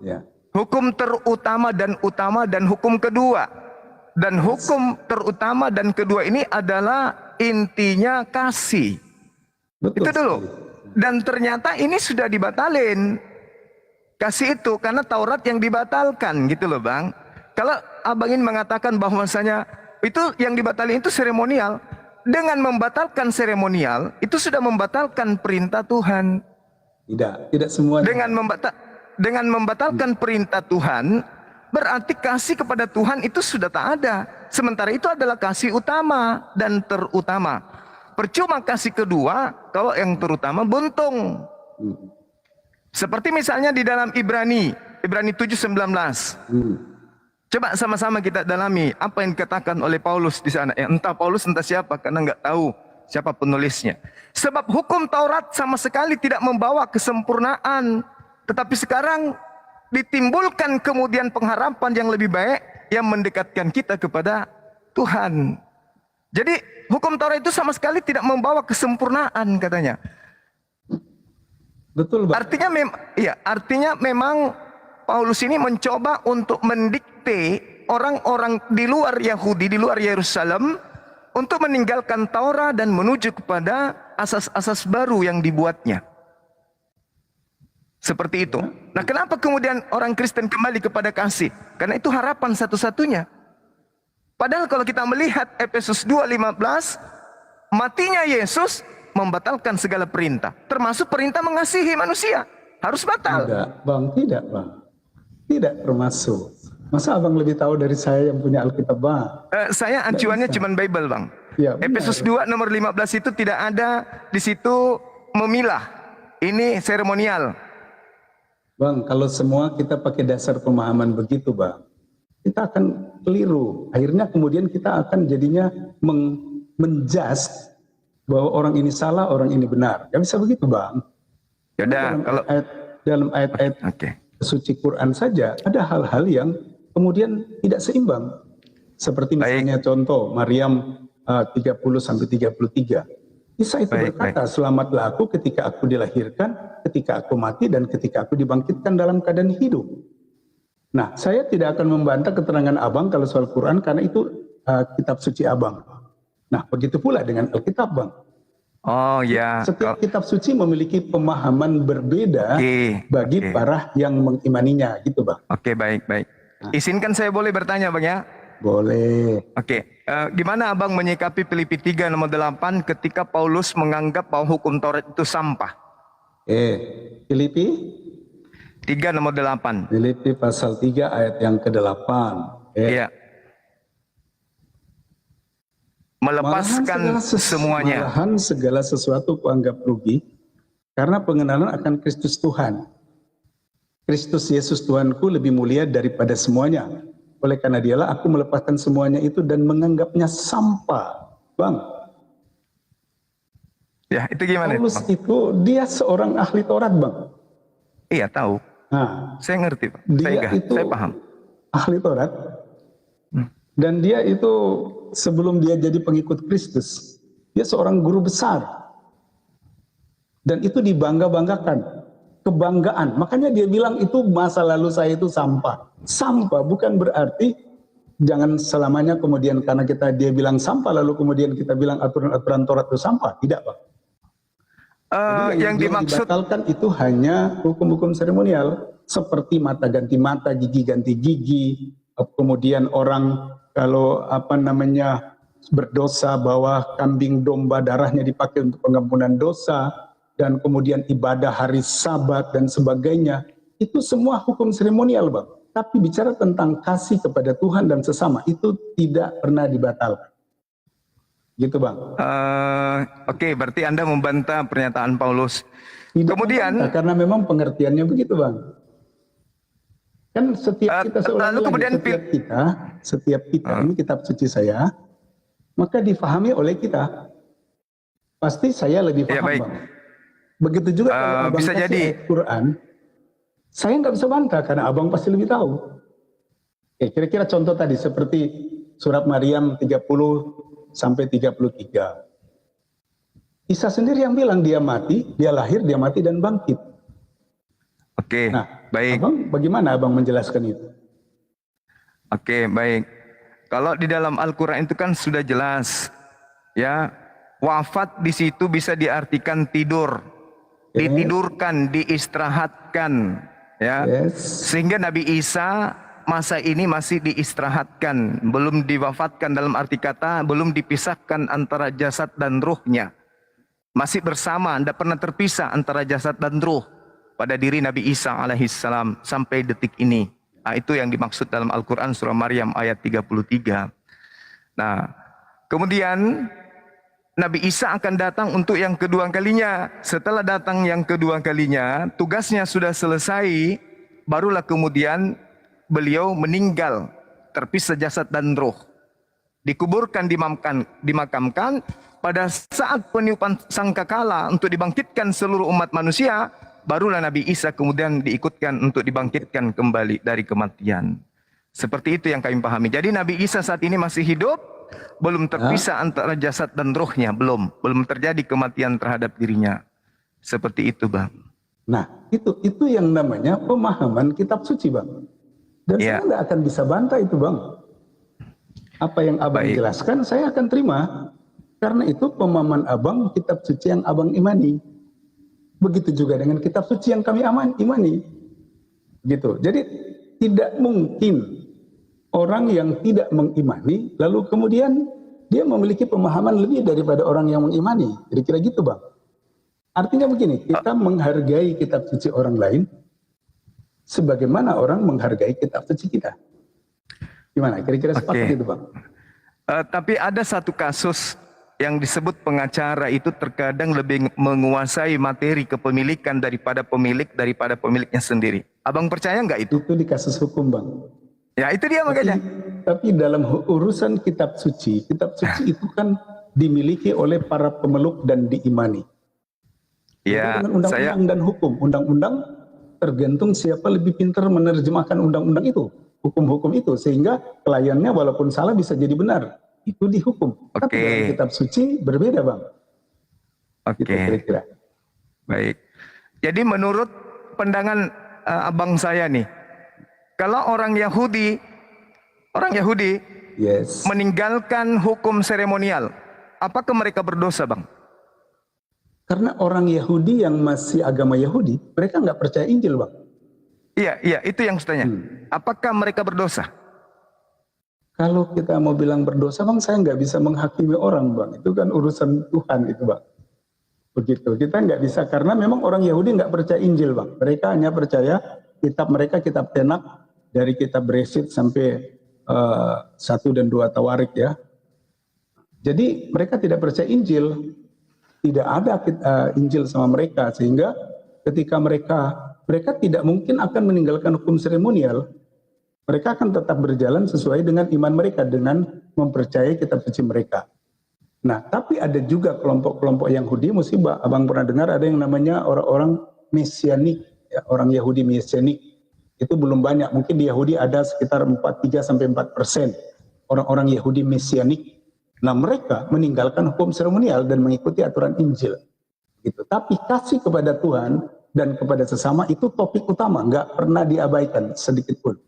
Ya. Hukum terutama dan hukum kedua. Dan hukum terutama dan kedua ini adalah intinya kasih. Betul itu dulu. Sekali. Dan ternyata ini sudah dibatalin. Kasih itu karena Taurat yang dibatalkan gitu loh, Bang. Kalau Abang ingin mengatakan bahwasanya itu yang dibatalin itu seremonial, dengan membatalkan seremonial itu sudah membatalkan perintah Tuhan. Tidak semuanya. Dengan membatalkan perintah Tuhan, berarti kasih kepada Tuhan itu sudah tak ada. Sementara itu adalah kasih utama dan terutama. Percuma kasih kedua kalau yang terutama buntung. Seperti misalnya di dalam Ibrani 7:19. Coba sama-sama kita dalami apa yang dikatakan oleh Paulus di sana. Entah Paulus entah siapa karena nggak tahu siapa penulisnya. Sebab hukum Taurat sama sekali tidak membawa kesempurnaan, tetapi sekarang ditimbulkan kemudian pengharapan yang lebih baik yang mendekatkan kita kepada Tuhan. Jadi hukum Taurat itu sama sekali tidak membawa kesempurnaan katanya. Betul, Bang. Artinya memang Paulus ini mencoba untuk mendikte orang-orang di luar Yahudi, di luar Yerusalem untuk meninggalkan Taurat dan menuju kepada asas-asas baru yang dibuatnya. Seperti itu. Nah, kenapa kemudian orang Kristen kembali kepada kasih? Karena itu harapan satu-satunya. Padahal kalau kita melihat Efesus 2:15, matinya Yesus membatalkan segala perintah, termasuk perintah mengasihi manusia. Harus batal. Tidak, Bang. Tidak termasuk. Masa abang lebih tahu dari saya yang punya Alkitab, Bang? Saya acuannya cuma Bible, Bang. Ya, benar. Efesus 2 nomor 15 itu tidak ada di situ memilah. Ini seremonial. Bang, kalau semua kita pakai dasar pemahaman begitu, Bang, kita akan keliru. Akhirnya kemudian kita akan jadinya menjudge bahwa orang ini salah, orang ini benar. Gak bisa begitu, Bang. Yaudah, Dalam ayat-ayat suci Quran saja ada hal-hal yang kemudian tidak seimbang. Seperti misalnya contoh Maryam 30-33. Isa itu berkata, selamatlah aku ketika aku dilahirkan, ketika aku mati, dan ketika aku dibangkitkan dalam keadaan hidup. Nah, saya tidak akan membantah keterangan abang kalau soal Quran, karena itu kitab suci abang. Nah, begitu pula dengan Alkitab, Bang. Oh ya. Setiap kitab suci memiliki pemahaman berbeda bagi para yang mengimaninya, gitu, Bang. Oke, baik. Izinkan saya boleh bertanya, Bang, ya? Boleh. Oke. Gimana abang menyikapi Filipi 3 nomor 8 ketika Paulus menganggap bahwa hukum Taurat itu sampah? Filipi 3 nomor 8. Filipi pasal 3 ayat yang ke-8. Iya. Melepaskan semuanya. Malahan segala sesuatu kuanggap rugi karena pengenalan akan Kristus Tuhan. Kristus Yesus Tuhanku lebih mulia daripada semuanya. Oleh karena dialah aku melepaskan semuanya itu dan menganggapnya sampah. Bang. Ya, itu gimana? Paulus itu dia seorang ahli Taurat, Bang. Iya, tahu. Nah, saya ngerti, Pak. Saya paham. Ahli Taurat. Dan dia itu sebelum dia jadi pengikut Kristus, dia seorang guru besar. Dan itu dibangga-banggakan. Kebanggaan. Makanya dia bilang itu masa lalu saya itu sampah. Sampah bukan berarti jangan selamanya kemudian karena dia bilang sampah lalu kemudian kita bilang aturan-aturan Taurat itu sampah. Tidak, Pak. Yang dibatalkan itu hanya hukum-hukum seremonial seperti mata ganti mata, gigi ganti gigi, kemudian orang kalau berdosa bawa kambing domba darahnya dipakai untuk pengampunan dosa, dan kemudian ibadah hari Sabat dan sebagainya, itu semua hukum seremonial, Bang. Tapi bicara tentang kasih kepada Tuhan dan sesama itu tidak pernah dibatalkan. Gitu, Bang. Oke, berarti Anda membantah pernyataan Paulus. Tidak kemudian membantah, karena memang pengertiannya begitu, Bang. Kan setiap kita setiap kita ini kitab suci saya, maka difahami oleh kita. Pasti saya lebih paham, baik. Bang. Begitu juga kalau abang bisa kasih jadi ayat Quran, saya nggak bisa bantah karena abang pasti lebih tahu. Kira-kira contoh tadi seperti surat Maryam 30-33. Isa sendiri yang bilang dia mati, dia lahir, dia mati dan bangkit. Oke, nah, baik. Abang, bagaimana abang menjelaskan itu? Oke, baik. Kalau di dalam Al-Quran itu kan sudah jelas, ya, wafat di situ bisa diartikan tidur, ditidurkan, diistirahatkan, ya. Sehingga Nabi Isa masa ini masih diistirahatkan, belum diwafatkan dalam arti kata, belum dipisahkan antara jasad dan ruhnya. Masih bersama, tidak pernah terpisah antara jasad dan ruh pada diri Nabi Isa alaihissalam sampai detik ini. Nah, itu yang dimaksud dalam Al-Quran surah Maryam ayat 33. Nah, kemudian Nabi Isa akan datang untuk yang kedua kalinya. Setelah datang yang kedua kalinya, tugasnya sudah selesai, barulah kemudian beliau meninggal, terpisah jasad dan roh. Dikuburkan, dimakamkan. Pada saat peniupan sangkakala untuk dibangkitkan seluruh umat manusia, barulah Nabi Isa kemudian diikutkan untuk dibangkitkan kembali dari kematian. Seperti itu yang kami pahami. Jadi Nabi Isa saat ini masih hidup, belum terpisah antara jasad dan rohnya, belum terjadi kematian terhadap dirinya. Seperti itu, Bang. Nah, itu yang namanya pemahaman kitab suci, Bang. Dan saya tidak akan bisa bantah itu, Bang. Apa yang abang jelaskan saya akan terima. Karena itu pemahaman abang kitab suci yang abang imani. Begitu juga dengan kitab suci yang kami imani. Gitu. Jadi tidak mungkin orang yang tidak mengimani lalu kemudian dia memiliki pemahaman lebih daripada orang yang mengimani. Kira-kira gitu, Bang. Artinya begini, kita menghargai kitab suci orang lain sebagaimana orang menghargai kitab suci kita. Gimana? Kira-kira sepakat itu, Bang? Tapi ada satu kasus yang disebut pengacara itu terkadang lebih menguasai materi kepemilikan daripada pemiliknya sendiri. Abang percaya nggak itu? Itu di kasus hukum, Bang. Ya itu dia makanya. Tapi dalam urusan kitab suci itu kan dimiliki oleh para pemeluk dan diimani. Ya, dengan undang-undang dan hukum. Undang-undang tergantung siapa lebih pintar menerjemahkan undang-undang itu, hukum-hukum itu, sehingga kliennya walaupun salah bisa jadi benar. Itu dihukum. Tapi dalam kitab suci berbeda, Bang. Oke. Gitu kira-kira. Baik. Jadi menurut pandangan abang saya nih, kalau orang Yahudi Yes. meninggalkan hukum seremonial, apakah mereka berdosa, Bang? Karena orang Yahudi yang masih agama Yahudi, mereka nggak percaya Injil, Bang. Iya, itu yang saya tanya. Apakah mereka berdosa? Kalau kita mau bilang berdosa, Bang, saya nggak bisa menghakimi orang, Bang. Itu kan urusan Tuhan itu, Bang. Begitu. Kita nggak bisa, karena memang orang Yahudi nggak percaya Injil, Bang. Mereka hanya percaya kitab mereka, kitab Tenak, dari kitab Bereshit sampai 1 dan 2 Tawarik, ya. Jadi mereka tidak percaya Injil. Tidak ada Injil sama mereka, sehingga ketika mereka tidak mungkin akan meninggalkan hukum seremonial. Mereka akan tetap berjalan sesuai dengan iman mereka, dengan mempercayai kitab suci mereka. Nah, tapi ada juga kelompok-kelompok Yahudi, musibah. Abang pernah dengar ada yang namanya orang-orang Mesianik, ya, orang Yahudi Mesianik. Itu belum banyak, mungkin di Yahudi ada sekitar 3-4% orang-orang Yahudi Mesianik. Nah, mereka meninggalkan hukum seremonial dan mengikuti aturan Injil. Gitu. Tapi kasih kepada Tuhan dan kepada sesama itu topik utama, nggak pernah diabaikan sedikit pun.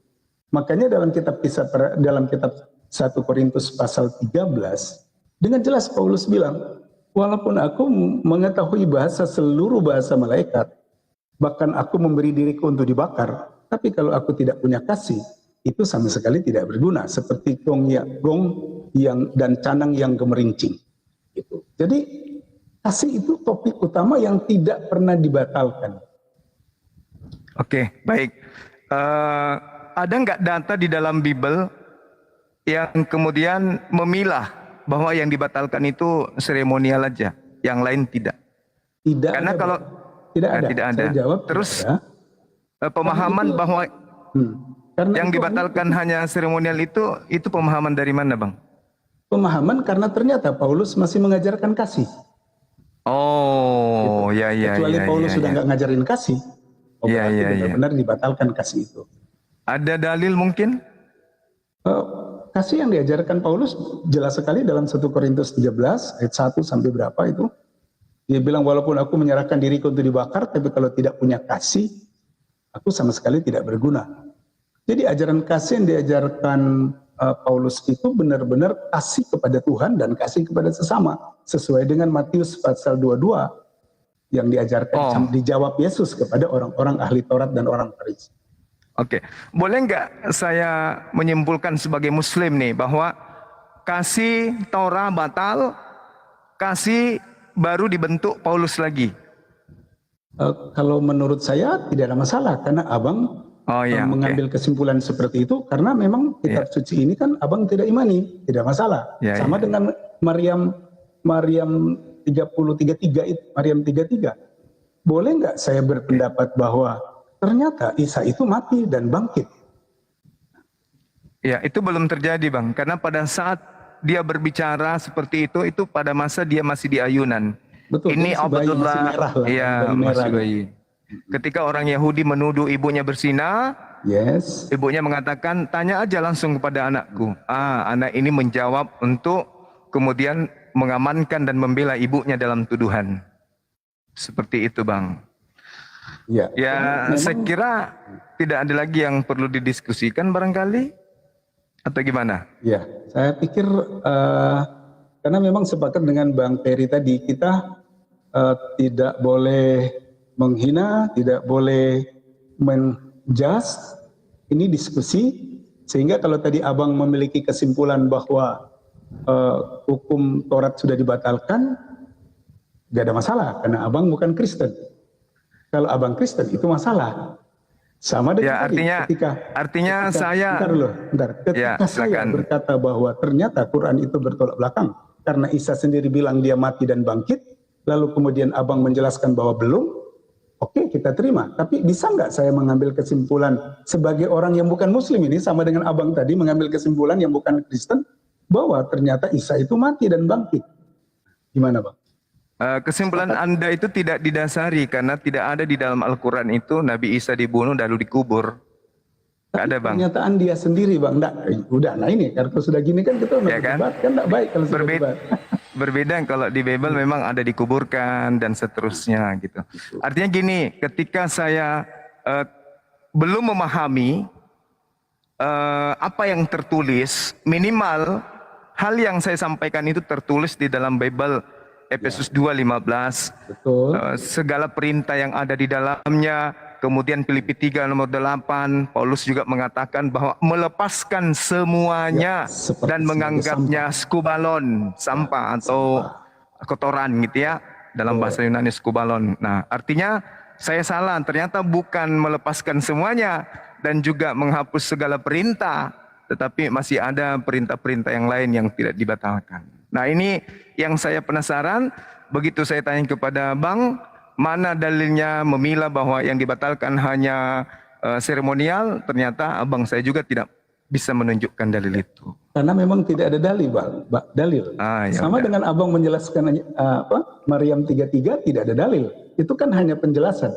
Makanya dalam kitab 1 Korintus pasal 13, dengan jelas Paulus bilang, walaupun aku mengetahui bahasa seluruh bahasa malaikat, bahkan aku memberi diriku untuk dibakar, tapi kalau aku tidak punya kasih, itu sama sekali tidak berguna, seperti gong yang dan canang yang gemerincing. Gitu. Jadi kasih itu topik utama yang tidak pernah dibatalkan. Oke, baik. Ada nggak data di dalam Bible yang kemudian memilah bahwa yang dibatalkan itu seremonial aja, yang lain tidak? Tidak. Karena ada, kalau tidak ada. Tidak ada. Saya jawab, terus tidak ada. Pemahaman itu, bahwa karena yang dibatalkan hanya seremonial itu pemahaman dari mana, Bang? Pemahaman karena ternyata Paulus masih mengajarkan kasih. Oh, gitu. ya. Kecuali Paulus sudah nggak ngajarin kasih, berarti benar-benar dibatalkan kasih itu. Ada dalil mungkin? Kasih yang diajarkan Paulus jelas sekali dalam 1 Korintus 13 ayat 1 sampai berapa itu. Dia bilang, walaupun aku menyerahkan diriku untuk dibakar, tapi kalau tidak punya kasih, aku sama sekali tidak berguna. Jadi ajaran kasih yang diajarkan Paulus itu benar-benar kasih kepada Tuhan dan kasih kepada sesama, sesuai dengan Matius pasal 22 yang diajarkan, dijawab Yesus kepada orang-orang ahli Taurat dan orang Farisi. Oke, boleh nggak saya menyimpulkan sebagai Muslim nih bahwa kasih Taurat batal, kasih baru dibentuk Paulus lagi? Kalau menurut saya tidak ada masalah, karena abang mengambil kesimpulan seperti itu karena memang kitab suci ini kan abang tidak imani, tidak masalah. Sama dengan Maryam 33. Boleh nggak saya berpendapat bahwa ternyata Isa itu mati dan bangkit? Ya, itu belum terjadi, Bang, karena pada saat dia berbicara seperti itu pada masa dia masih di ayunan. Betul, ini Abdullah, masih bayi. Ketika orang Yahudi menuduh ibunya berzina, ibunya mengatakan, tanya aja langsung kepada anakku. Anak ini menjawab untuk kemudian mengamankan dan membela ibunya dalam tuduhan. Seperti itu, Bang. Saya kira tidak ada lagi yang perlu didiskusikan barangkali, atau gimana? Ya, saya pikir karena memang sepakat dengan Bang Peri tadi, kita tidak boleh menghina, tidak boleh menjudge, ini diskusi, sehingga kalau tadi abang memiliki kesimpulan bahwa hukum Taurat sudah dibatalkan, gak ada masalah, karena abang bukan Kristen. Kalau abang Kristen itu masalah. Sama dengan Ya, tadi, artinya saya bentar dulu, bentar. Ya, Ketika saya silakan. berkata bahwa ternyata Quran itu bertolak belakang karena Isa sendiri bilang dia mati dan bangkit, lalu kemudian abang menjelaskan bahwa belum, oke, kita terima. Tapi bisa nggak saya mengambil kesimpulan sebagai orang yang bukan Muslim ini sama dengan abang tadi mengambil kesimpulan yang bukan Kristen bahwa ternyata Isa itu mati dan bangkit? Gimana, Bang? Kesimpulan Anda itu tidak didasari karena tidak ada di dalam Al-Quran itu Nabi Isa dibunuh lalu dikubur. Nggak ada, Bang. Pernyataan dia sendiri, Bang. Udah, nah ini kalau sudah gini kan kita Ya kan? debat kan nggak baik kalau sudah debat. Berbeda kalau di Bible memang ada dikuburkan dan seterusnya gitu. Artinya gini, ketika saya belum memahami apa yang tertulis, minimal hal yang saya sampaikan itu tertulis di dalam Bible. Efesus 2:15, segala perintah yang ada di dalamnya. Kemudian Filipi 3 nomor 8, Paulus juga mengatakan bahwa melepaskan semuanya dan menganggapnya skubalon, sampah atau kotoran gitu ya. Dalam bahasa Yunani skubalon. Nah, artinya saya salah, ternyata bukan melepaskan semuanya dan juga menghapus segala perintah, tetapi masih ada perintah-perintah yang lain yang tidak dibatalkan. Nah, ini yang saya penasaran, begitu saya tanya kepada Bang, mana dalilnya memilah bahwa yang dibatalkan hanya seremonial, ternyata abang saya juga tidak bisa menunjukkan dalil itu. Karena memang tidak ada dalil, Bang. Dalil. Ya Sama udah. dengan abang menjelaskan Maryam 33 tidak ada dalil. Itu kan hanya penjelasan.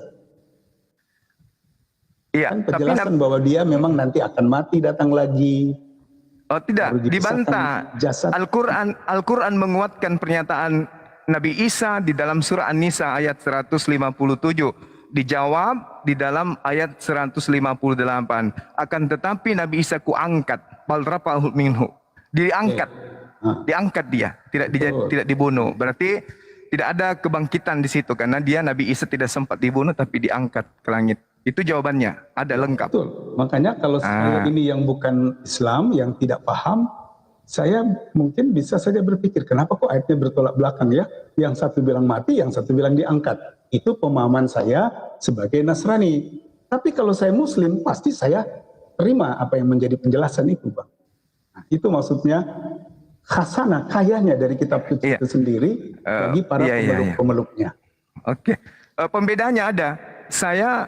Iya, Kan penjelasan bahwa dia memang nanti akan mati datang lagi. Oh tidak, dibantah. Al-Quran menguatkan pernyataan Nabi Isa di dalam surah An-Nisa ayat 157. Dijawab di dalam ayat 158. Akan tetapi Nabi Isa kuangkat, bal rafa'ahu minhu. Diangkat. Diangkat dia, tidak dibunuh. Berarti tidak ada kebangkitan di situ karena dia Nabi Isa tidak sempat dibunuh tapi diangkat ke langit. Itu jawabannya, ada lengkap. Betul. Makanya kalau saya ini yang bukan Islam, yang tidak paham, saya mungkin bisa saja berpikir, kenapa kok ayatnya bertolak belakang ya? Yang satu bilang mati, yang satu bilang diangkat. Itu pemahaman saya sebagai Nasrani. Tapi kalau saya Muslim, pasti saya terima apa yang menjadi penjelasan itu, Bang. Nah, itu maksudnya khasanah, kayanya dari kitab suci itu sendiri bagi para pemeluk-pemeluknya. Oke, pembedanya ada. Saya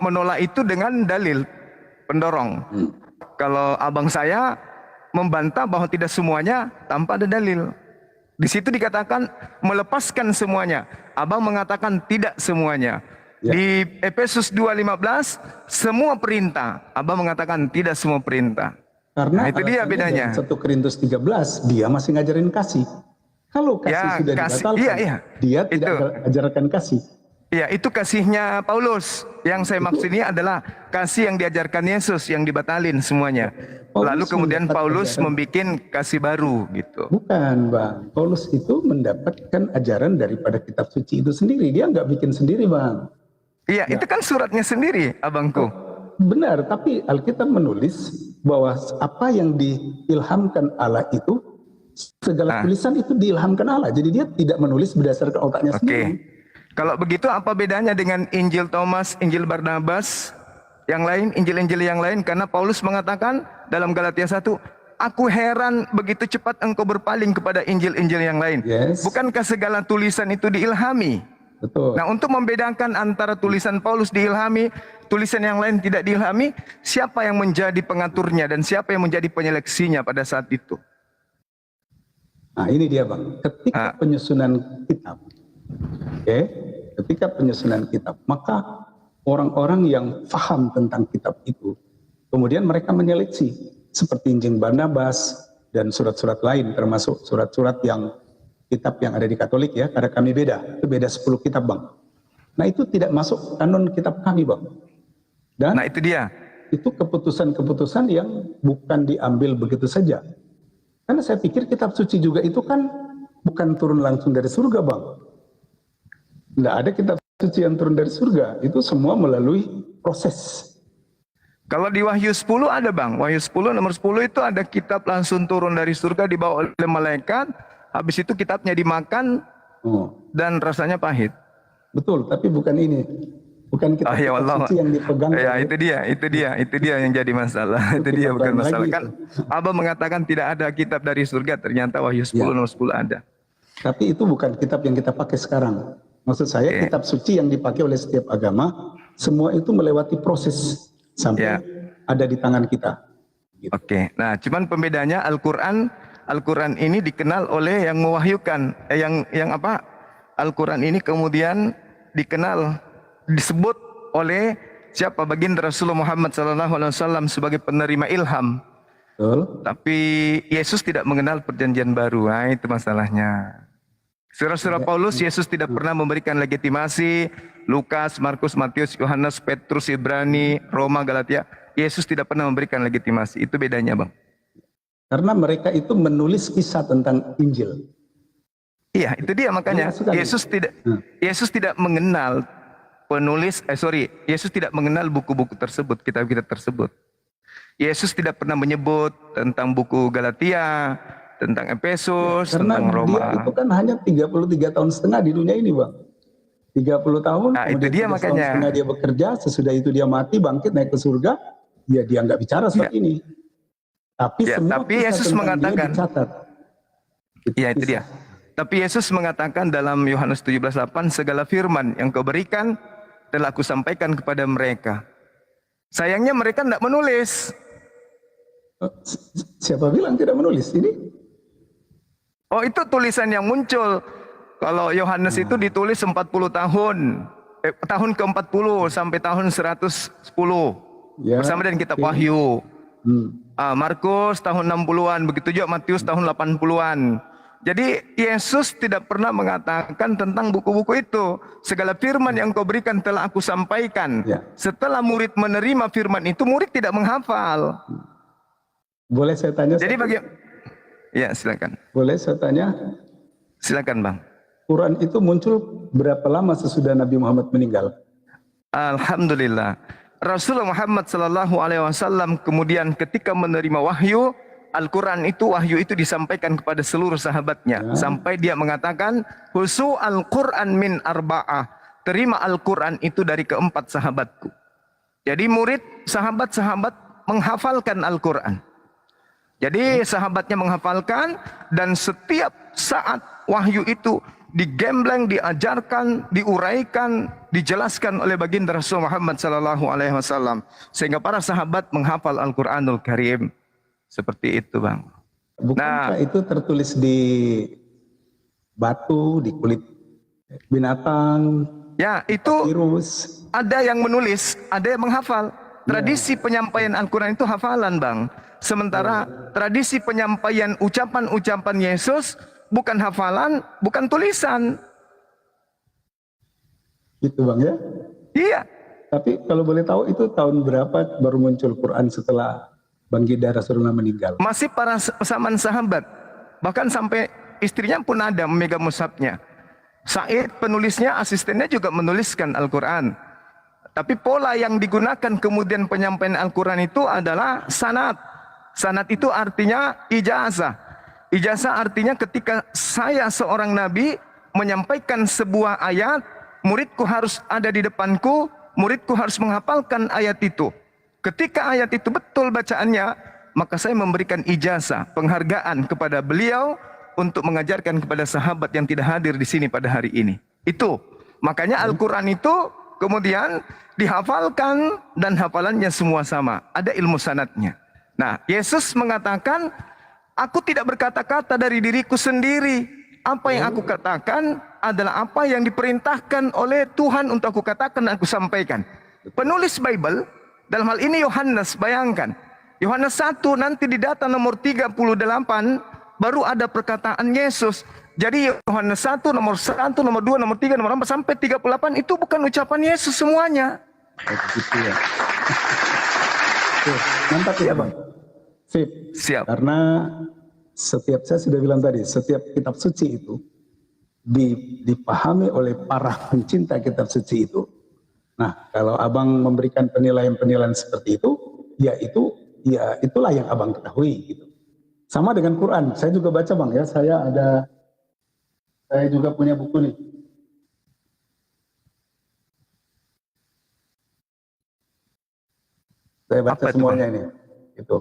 menolak itu dengan dalil pendorong. Kalau abang saya membantah bahwa tidak semuanya tanpa ada dalil. Di situ dikatakan melepaskan semuanya. Abang mengatakan tidak semuanya. Di Efesus 2:15 semua perintah. Abang mengatakan tidak semua perintah. Karena itu dia bedanya. 1 Korintus 13 dia masih ngajarin kasih. Kalau kasih sudah dibatalkan, dia tidak ajarkan kasih. Ya, itu kasihnya Paulus. Yang saya maksud ini adalah kasih yang diajarkan Yesus yang dibatalin semuanya. Lalu kemudian Paulus membuat kasih baru gitu. Bukan, Bang. Paulus itu mendapatkan ajaran daripada kitab suci itu sendiri. Dia nggak bikin sendiri, Bang. Iya, itu kan suratnya sendiri, abangku. Benar, tapi Alkitab menulis bahwa apa yang diilhamkan Allah itu, segala tulisan itu diilhamkan Allah. Jadi dia tidak menulis berdasarkan otaknya sendiri. Kalau begitu apa bedanya dengan Injil Thomas, Injil Barnabas, yang lain, Injil-Injil yang lain? Karena Paulus mengatakan dalam Galatia 1, aku heran begitu cepat engkau berpaling kepada Injil-Injil yang lain. Bukankah segala tulisan itu diilhami? Betul. Nah, untuk membedakan antara tulisan Paulus diilhami, tulisan yang lain tidak diilhami, siapa yang menjadi pengaturnya dan siapa yang menjadi penyeleksinya pada saat itu? Nah, ini dia, Bang. Ketika penyusunan kitab, ketika penyusunan kitab, maka orang-orang yang paham tentang kitab itu, kemudian mereka menyeleksi, seperti Injil Barnabas dan surat-surat lain, termasuk surat-surat yang kitab yang ada di Katolik ya, karena kami beda, itu beda 10 kitab, Bang. Nah, itu tidak masuk kanon kitab kami, Bang. Dan nah, itu dia. Itu keputusan-keputusan yang bukan diambil begitu saja. Karena saya pikir kitab suci juga itu kan bukan turun langsung dari surga, Bang. Tidak ada kitab suci yang turun dari surga. Itu semua melalui proses. Kalau di Wahyu 10 ada, Bang. Wahyu 10 nomor 10 itu ada kitab langsung turun dari surga dibawa oleh malaikat. Habis itu kitabnya dimakan dan rasanya pahit. Betul, tapi bukan ini. Bukan kitab, Oh ya Allah. suci yang dipegang. Ya itu dia yang jadi masalah. Itu dia bukan masalah kan. Abah mengatakan tidak ada kitab dari surga, ternyata Wahyu 10 nomor 10 ada. Tapi itu bukan kitab yang kita pakai sekarang. Maksud saya kitab suci yang dipakai oleh setiap agama, semua itu melewati proses sampai ada di tangan kita. Gitu. Oke. Nah, cuman pembedanya Al-Quran ini dikenal oleh yang mewahyukan, yang apa? Al-Quran ini kemudian disebut oleh siapa? Baginda Rasulullah Muhammad SAW sebagai penerima ilham. Betul. Tapi Yesus tidak mengenal perjanjian baru. Nah, itu masalahnya. Surah-surah Paulus, Yesus tidak pernah memberikan legitimasi. Lukas, Markus, Matius, Yohanes, Petrus, Ibrani, Roma, Galatia. Yesus tidak pernah memberikan legitimasi. Itu bedanya, Bang. Karena mereka itu menulis kisah tentang Injil. Iya, itu dia makanya. Yesus tidak mengenal Yesus tidak mengenal buku-buku tersebut, kitab-kitab tersebut. Yesus tidak pernah menyebut tentang buku Galatia, tentang Efesus, tentang Roma. Karena dia itu kan hanya 33 tahun setengah di dunia ini, Bang. 30 tahun, nah, itu dia makanya. Tahun setengah dia bekerja, sesudah itu dia mati, bangkit, naik ke surga, ya dia nggak bicara seperti ini. Tapi Yesus mengatakan, dia itu dia. Tapi Yesus mengatakan dalam Yohanes 17:8, segala firman yang kau berikan telah aku sampaikan kepada mereka. Sayangnya mereka tidak menulis. Siapa bilang tidak menulis ini? Oh, itu tulisan yang muncul. Kalau Yohanes itu ditulis 40 tahun. Tahun ke-40 sampai tahun 110. Ya, bersama dengan kitab Wahyu. Markus tahun 60-an, begitu juga Matius tahun 80-an. Jadi Yesus tidak pernah mengatakan tentang buku-buku itu. Segala firman yang kau berikan telah aku sampaikan. Ya. Setelah murid menerima firman itu, murid tidak menghafal. Boleh saya tanya? Jadi ya silakan. Boleh saya tanya? Silakan, Bang. Quran itu muncul berapa lama sesudah Nabi Muhammad meninggal? Alhamdulillah. Rasulullah Muhammad SAW kemudian ketika menerima wahyu, Al-Quran itu, wahyu itu disampaikan kepada seluruh sahabatnya. Sampai dia mengatakan, Husu Al-Quran min arba'ah. Terima Al-Quran itu dari keempat sahabatku. Jadi murid, sahabat-sahabat menghafalkan Al-Quran. Jadi sahabatnya menghafalkan, dan setiap saat wahyu itu digembleng, diajarkan, diuraikan, dijelaskan oleh baginda Rasul Muhammad SAW. Sehingga para sahabat menghafal Al-Quranul Karim. Seperti itu, Bang. Bukankah itu tertulis di batu, di kulit binatang? Ya, itu virus. Ada yang menulis, ada yang menghafal. Tradisi penyampaian Al-Quran itu hafalan, Bang. Sementara tradisi penyampaian ucapan-ucapan Yesus bukan hafalan, bukan tulisan. Gitu, Bang, ya? Iya. Tapi kalau boleh tahu itu tahun berapa baru muncul Quran setelah baginda Rasulullah meninggal? Masih para pasangan sahabat. Bahkan sampai istrinya pun ada memegang mushafnya. Said penulisnya, asistennya juga menuliskan Al-Quran. Tapi pola yang digunakan kemudian penyampaian Al-Quran itu adalah sanad. Sanad itu artinya ijazah. Ijazah artinya ketika saya seorang nabi menyampaikan sebuah ayat, muridku harus ada di depanku, muridku harus menghafalkan ayat itu. Ketika ayat itu betul bacaannya, maka saya memberikan ijazah, penghargaan kepada beliau untuk mengajarkan kepada sahabat yang tidak hadir di sini pada hari ini. Itu. Makanya Al-Quran itu kemudian dihafalkan dan hafalannya semua sama. Ada ilmu sanadnya. Nah, Yesus mengatakan, aku tidak berkata-kata dari diriku sendiri. Apa yang aku katakan adalah apa yang diperintahkan oleh Tuhan untuk aku katakan dan aku sampaikan. Penulis Bible, dalam hal ini Yohanes, bayangkan. Yohanes 1 nanti di data nomor 38 baru ada perkataan Yesus. Jadi Yohanes 1, nomor 1, nomor 2, nomor 3, nomor 4 sampai 38 itu bukan ucapan Yesus semuanya. Begitu ya. Mantap ya, Bang. Sip. Siap. Karena saya sudah bilang tadi, setiap kitab suci itu dipahami oleh para pencinta kitab suci itu. Nah, kalau Abang memberikan penilaian-penilaian seperti itu, ya itulah yang Abang ketahui gitu. Sama dengan Quran, saya juga baca, Bang, ya. Saya juga punya buku nih. Saya baca Apa itu, semuanya ini. Itu.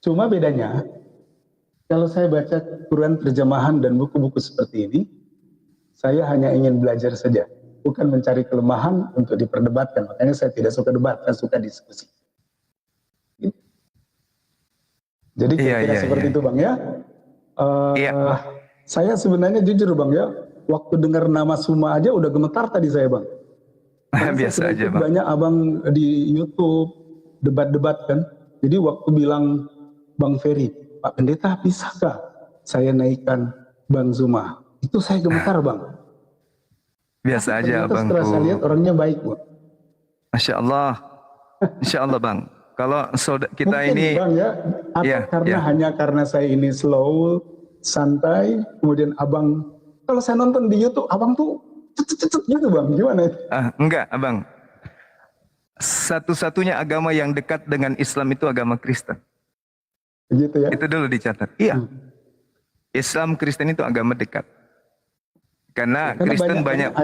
Cuma bedanya, kalau saya baca Quran terjemahan dan buku-buku seperti ini, saya hanya ingin belajar saja, bukan mencari kelemahan untuk diperdebatkan. Makanya saya tidak suka debat, saya suka diskusi. Jadi kira-kira seperti itu Bang ya. Saya sebenarnya jujur Bang ya, waktu dengar nama Suma aja udah gemetar tadi saya Bang. Biasa aja Bang. Banyak abang di YouTube debat-debat kan. Jadi waktu bilang Bang Ferry, Pak Pendeta bisakah saya naikkan Bang Zuma? Itu saya gemetar Bang. Biasa aja Bang. Setelah saya lihat orangnya baik Bang. Masya Allah. Insya Allah Bang. Kalau kita mungkin, ini Bang ya, karena hanya karena saya ini slow, santai, kemudian abang, kalau saya nonton di YouTube, abang tuh cet gitu Bang, gimana itu? Enggak Abang. Satu-satunya agama yang dekat dengan Islam itu agama Kristen. Begitu ya? Itu dulu dicatat. Iya. Islam Kristen itu agama dekat. Karena Kristen banyak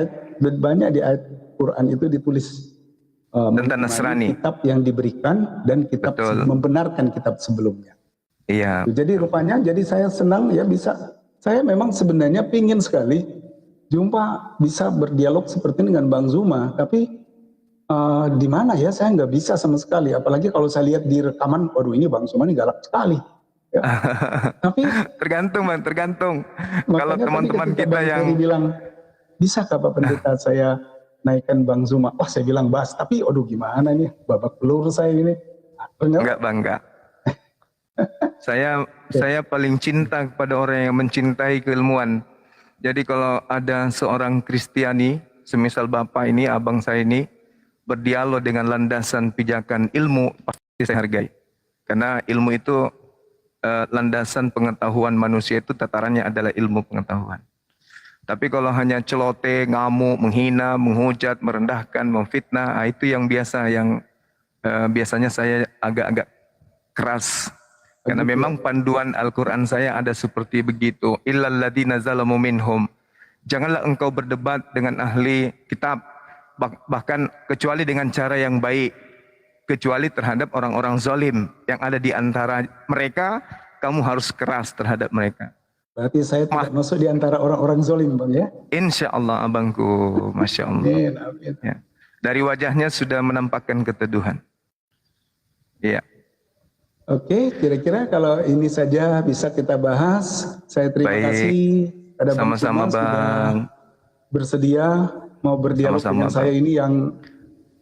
di ayat Quran itu ditulis tentang Nasrani, kitab yang diberikan dan kitab membenarkan kitab sebelumnya. Iya. Jadi rupanya, jadi saya senang ya bisa. Saya memang sebenarnya pingin sekali bisa berdialog seperti dengan Bang Zuma, tapi di mana ya saya nggak bisa sama sekali. Apalagi kalau saya lihat di rekaman, waduh ini Bang Zuma ini galak sekali. Ya. Tapi tergantung Bang, tergantung. Kalau teman-teman kita yang bilang, bisakah Pak Pendeta saya naikkan Bang Zuma? Wah saya bilang bahas, tapi aduh gimana nih, babak belur saya ini. Enggak Bang, enggak. Saya paling cinta kepada orang yang mencintai keilmuan. Jadi kalau ada seorang Kristiani, semisal Bapak ini, abang saya ini, berdialog dengan landasan pijakan ilmu, pasti saya hargai. Karena ilmu itu, landasan pengetahuan manusia itu tatarannya adalah ilmu pengetahuan. Tapi kalau hanya celote, ngamuk, menghina, menghujat, merendahkan, memfitnah, itu yang biasanya saya agak-agak keras. Karena memang panduan Al-Quran saya ada seperti begitu. Illal ladzina zalamu minhum. Janganlah engkau berdebat dengan ahli kitab, bahkan kecuali dengan cara yang baik. Kecuali terhadap orang-orang zalim yang ada di antara mereka, kamu harus keras terhadap mereka. Berarti saya tidak masuk di antara orang-orang zalim Bang ya? Insya Allah abangku, Masya Allah. Amin, amin. Ya. Dari wajahnya sudah menampakkan keteduhan. Iya. Oke, kira-kira kalau ini saja bisa kita bahas. Saya terima kasih pada Bang Sama-sama Bang. Bersedia mau berdialog dengan saya ini yang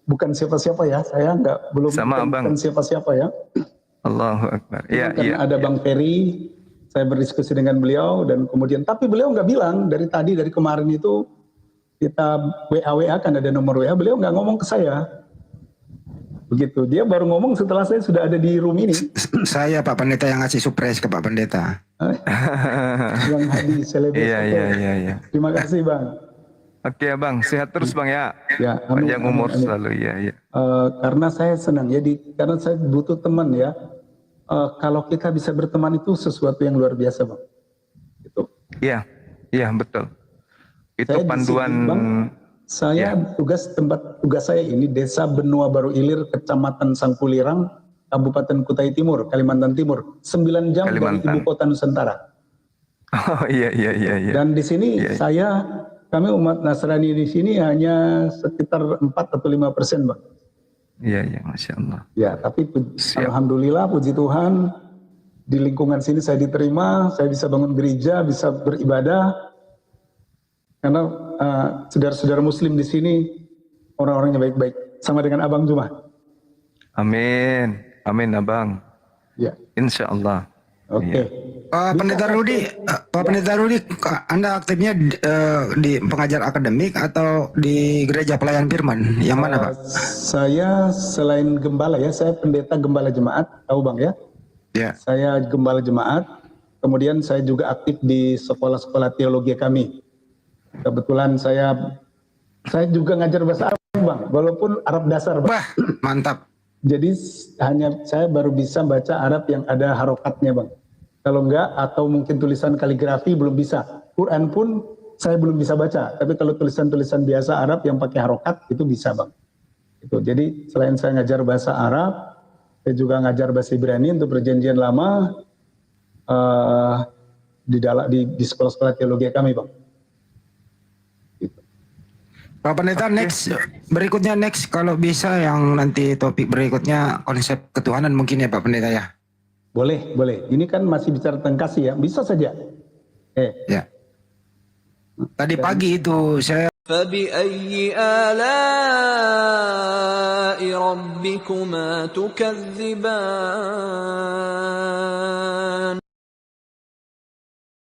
bukan siapa-siapa ya. Saya bukan siapa-siapa ya. Allahu Akbar. Iya, iya. Ada Bang Ferry. Saya berdiskusi dengan beliau dan kemudian, tapi beliau nggak bilang dari kemarin itu kita WA kan ada nomor WA, beliau nggak ngomong ke saya. Begitu, dia baru ngomong setelah saya sudah ada di room ini. Saya Pak Pendeta yang ngasih surprise ke Pak Pendeta. Yang hadir selebriti. Iya. Terima kasih Bang. Oke Bang, sehat terus Bang ya. Ya, amin, panjang umur amin. Selalu ya. Karena saya senang ya, karena saya butuh teman ya. Kalau kita bisa berteman itu sesuatu yang luar biasa Bang. Gitu. Iya betul. Itu saya panduan. Bang, saya tugas saya ini Desa Benua Baru Ilir, Kecamatan Sangkulirang, Kabupaten Kutai Timur, Kalimantan Timur. 9 jam dari ibu kota Nusantara. Oh iya. Dan di sini kami umat Nasrani di sini hanya sekitar 4 atau 5% Bang. Iya, Masya Allah. Ya, tapi alhamdulillah, puji Tuhan, di lingkungan sini saya diterima, saya bisa bangun gereja, bisa beribadah, karena saudara-saudara Muslim di sini orang-orangnya baik-baik, sama dengan Abang Zuma. Amin Abang. Ya. Insya Allah. Oke. Pendeta Rudi, Anda aktifnya di pengajar akademik atau di gereja pelayan firman? Yang mana Pak? Saya selain gembala ya, saya pendeta gembala jemaat, tahu Bang ya? Ya. Saya gembala jemaat, kemudian saya juga aktif di sekolah-sekolah teologi kami. Kebetulan saya juga ngajar bahasa Arab Bang, walaupun Arab dasar Bang. Wah, mantap. Jadi saya baru bisa baca Arab yang ada harokatnya Bang. Kalau enggak, atau mungkin tulisan kaligrafi belum bisa. Quran pun saya belum bisa baca. Tapi kalau tulisan-tulisan biasa Arab yang pakai harokat, itu bisa Bang. Jadi selain saya ngajar bahasa Arab, Saya juga ngajar bahasa Ibrani untuk perjanjian lama di sekolah-sekolah teologi kami, Bang. Pak Pendeta, berikutnya kalau bisa yang nanti topik berikutnya konsep ketuhanan mungkin ya Pak Pendeta ya. Boleh. Ini kan masih bicara tentang kasih ya, bisa saja. Ya. Tadi pagi itu saya فبأي آلاء ربكما تكذبان